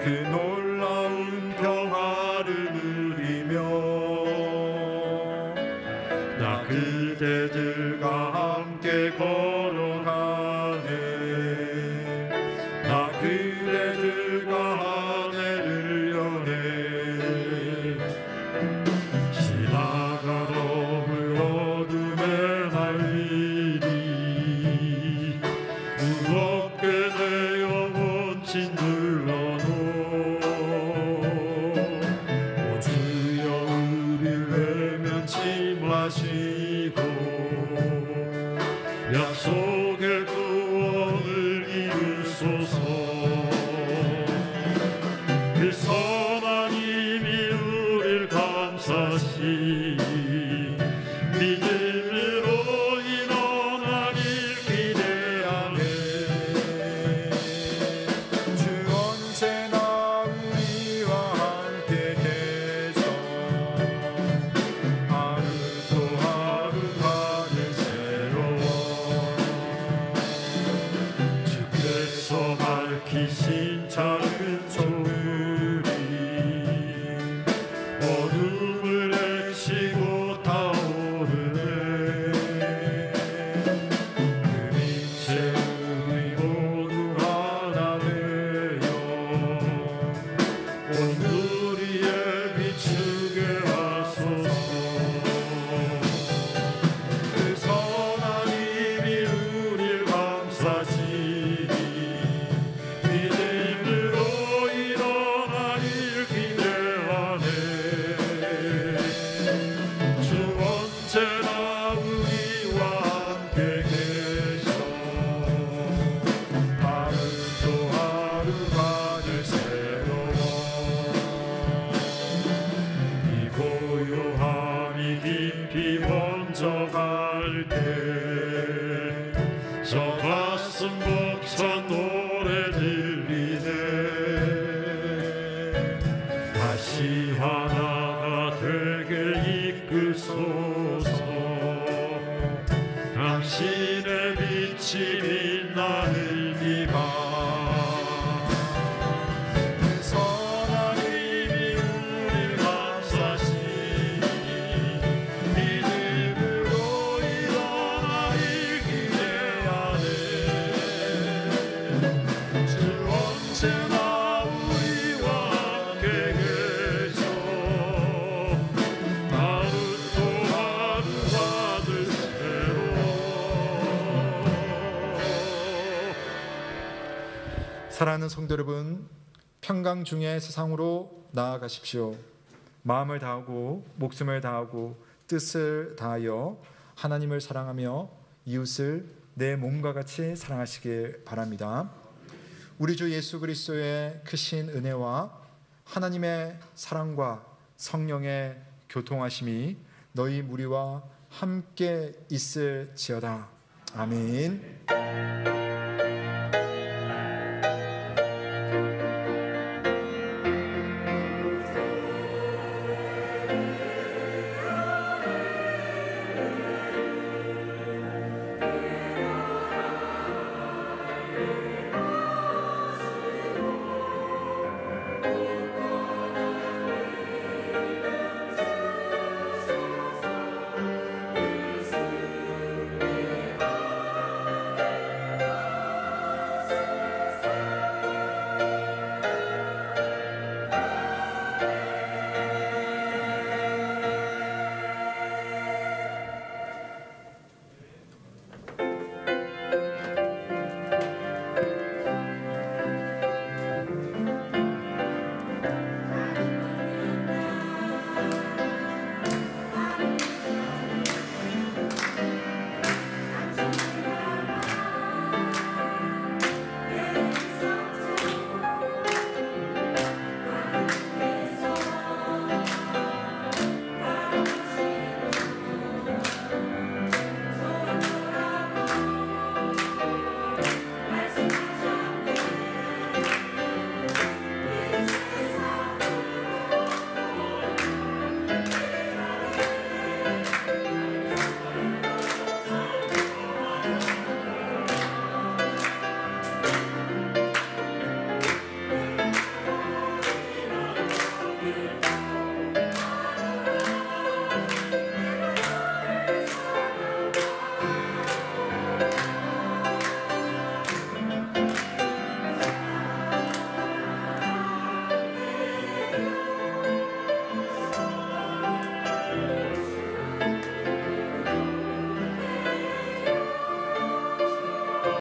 [SPEAKER 2] 그 놀라운 평화를 누리며 나 그대들과 함께 걸어가네. 나 그대들과 하늘을 여네. 지나가던 그 어둠의 날들이 무겁게 내 영혼 짓눌러도 오 주여 우릴 외면치 마시고 약속의 구원을 이루소서. 그 선한 힘이 우릴 감싸시 믿음으로 일어나길 기대하네. 주 언제나 우리와 함께 계셔 하루 또 하루 하늘 새로워. 주께서 밝히신 작은 조물이 어둠을 헤치고 타오르네. 그 빛에 우리 모두 하나 되어 온 우리에 비추게 하소서. 그 선한 힘이 우릴 감싸시니 믿음으로 일어나길 기대하네. 주 언제나 우리와 함께 계셔 하루 또 하루 하늘 새로워. 이 고요함이 깊이 번져갈 때 저 가슴 벅찬 노래 들리네. 다시 하나가 되게 이끌소서. 당신의 빛이 빛나는 이 밤. 그 선한 힘이 우릴 감싸시니 믿음으로 일어나길 기대하네. 주 언제나 우리와 함께 계셔 하루 또 하루 하늘 새로워.
[SPEAKER 1] 사랑하는 성도 여러분, 평강 중에 세상으로 나아가십시오. 마음을 다하고 목숨을 다하고 뜻을 다하여 하나님을 사랑하며 이웃을 내 몸과 같이 사랑하시길 바랍니다. 우리 주 예수 그리스도의 크신 은혜와 하나님의 사랑과 성령의 교통하심이 너희 무리와 함께 있을지어다. 아멘.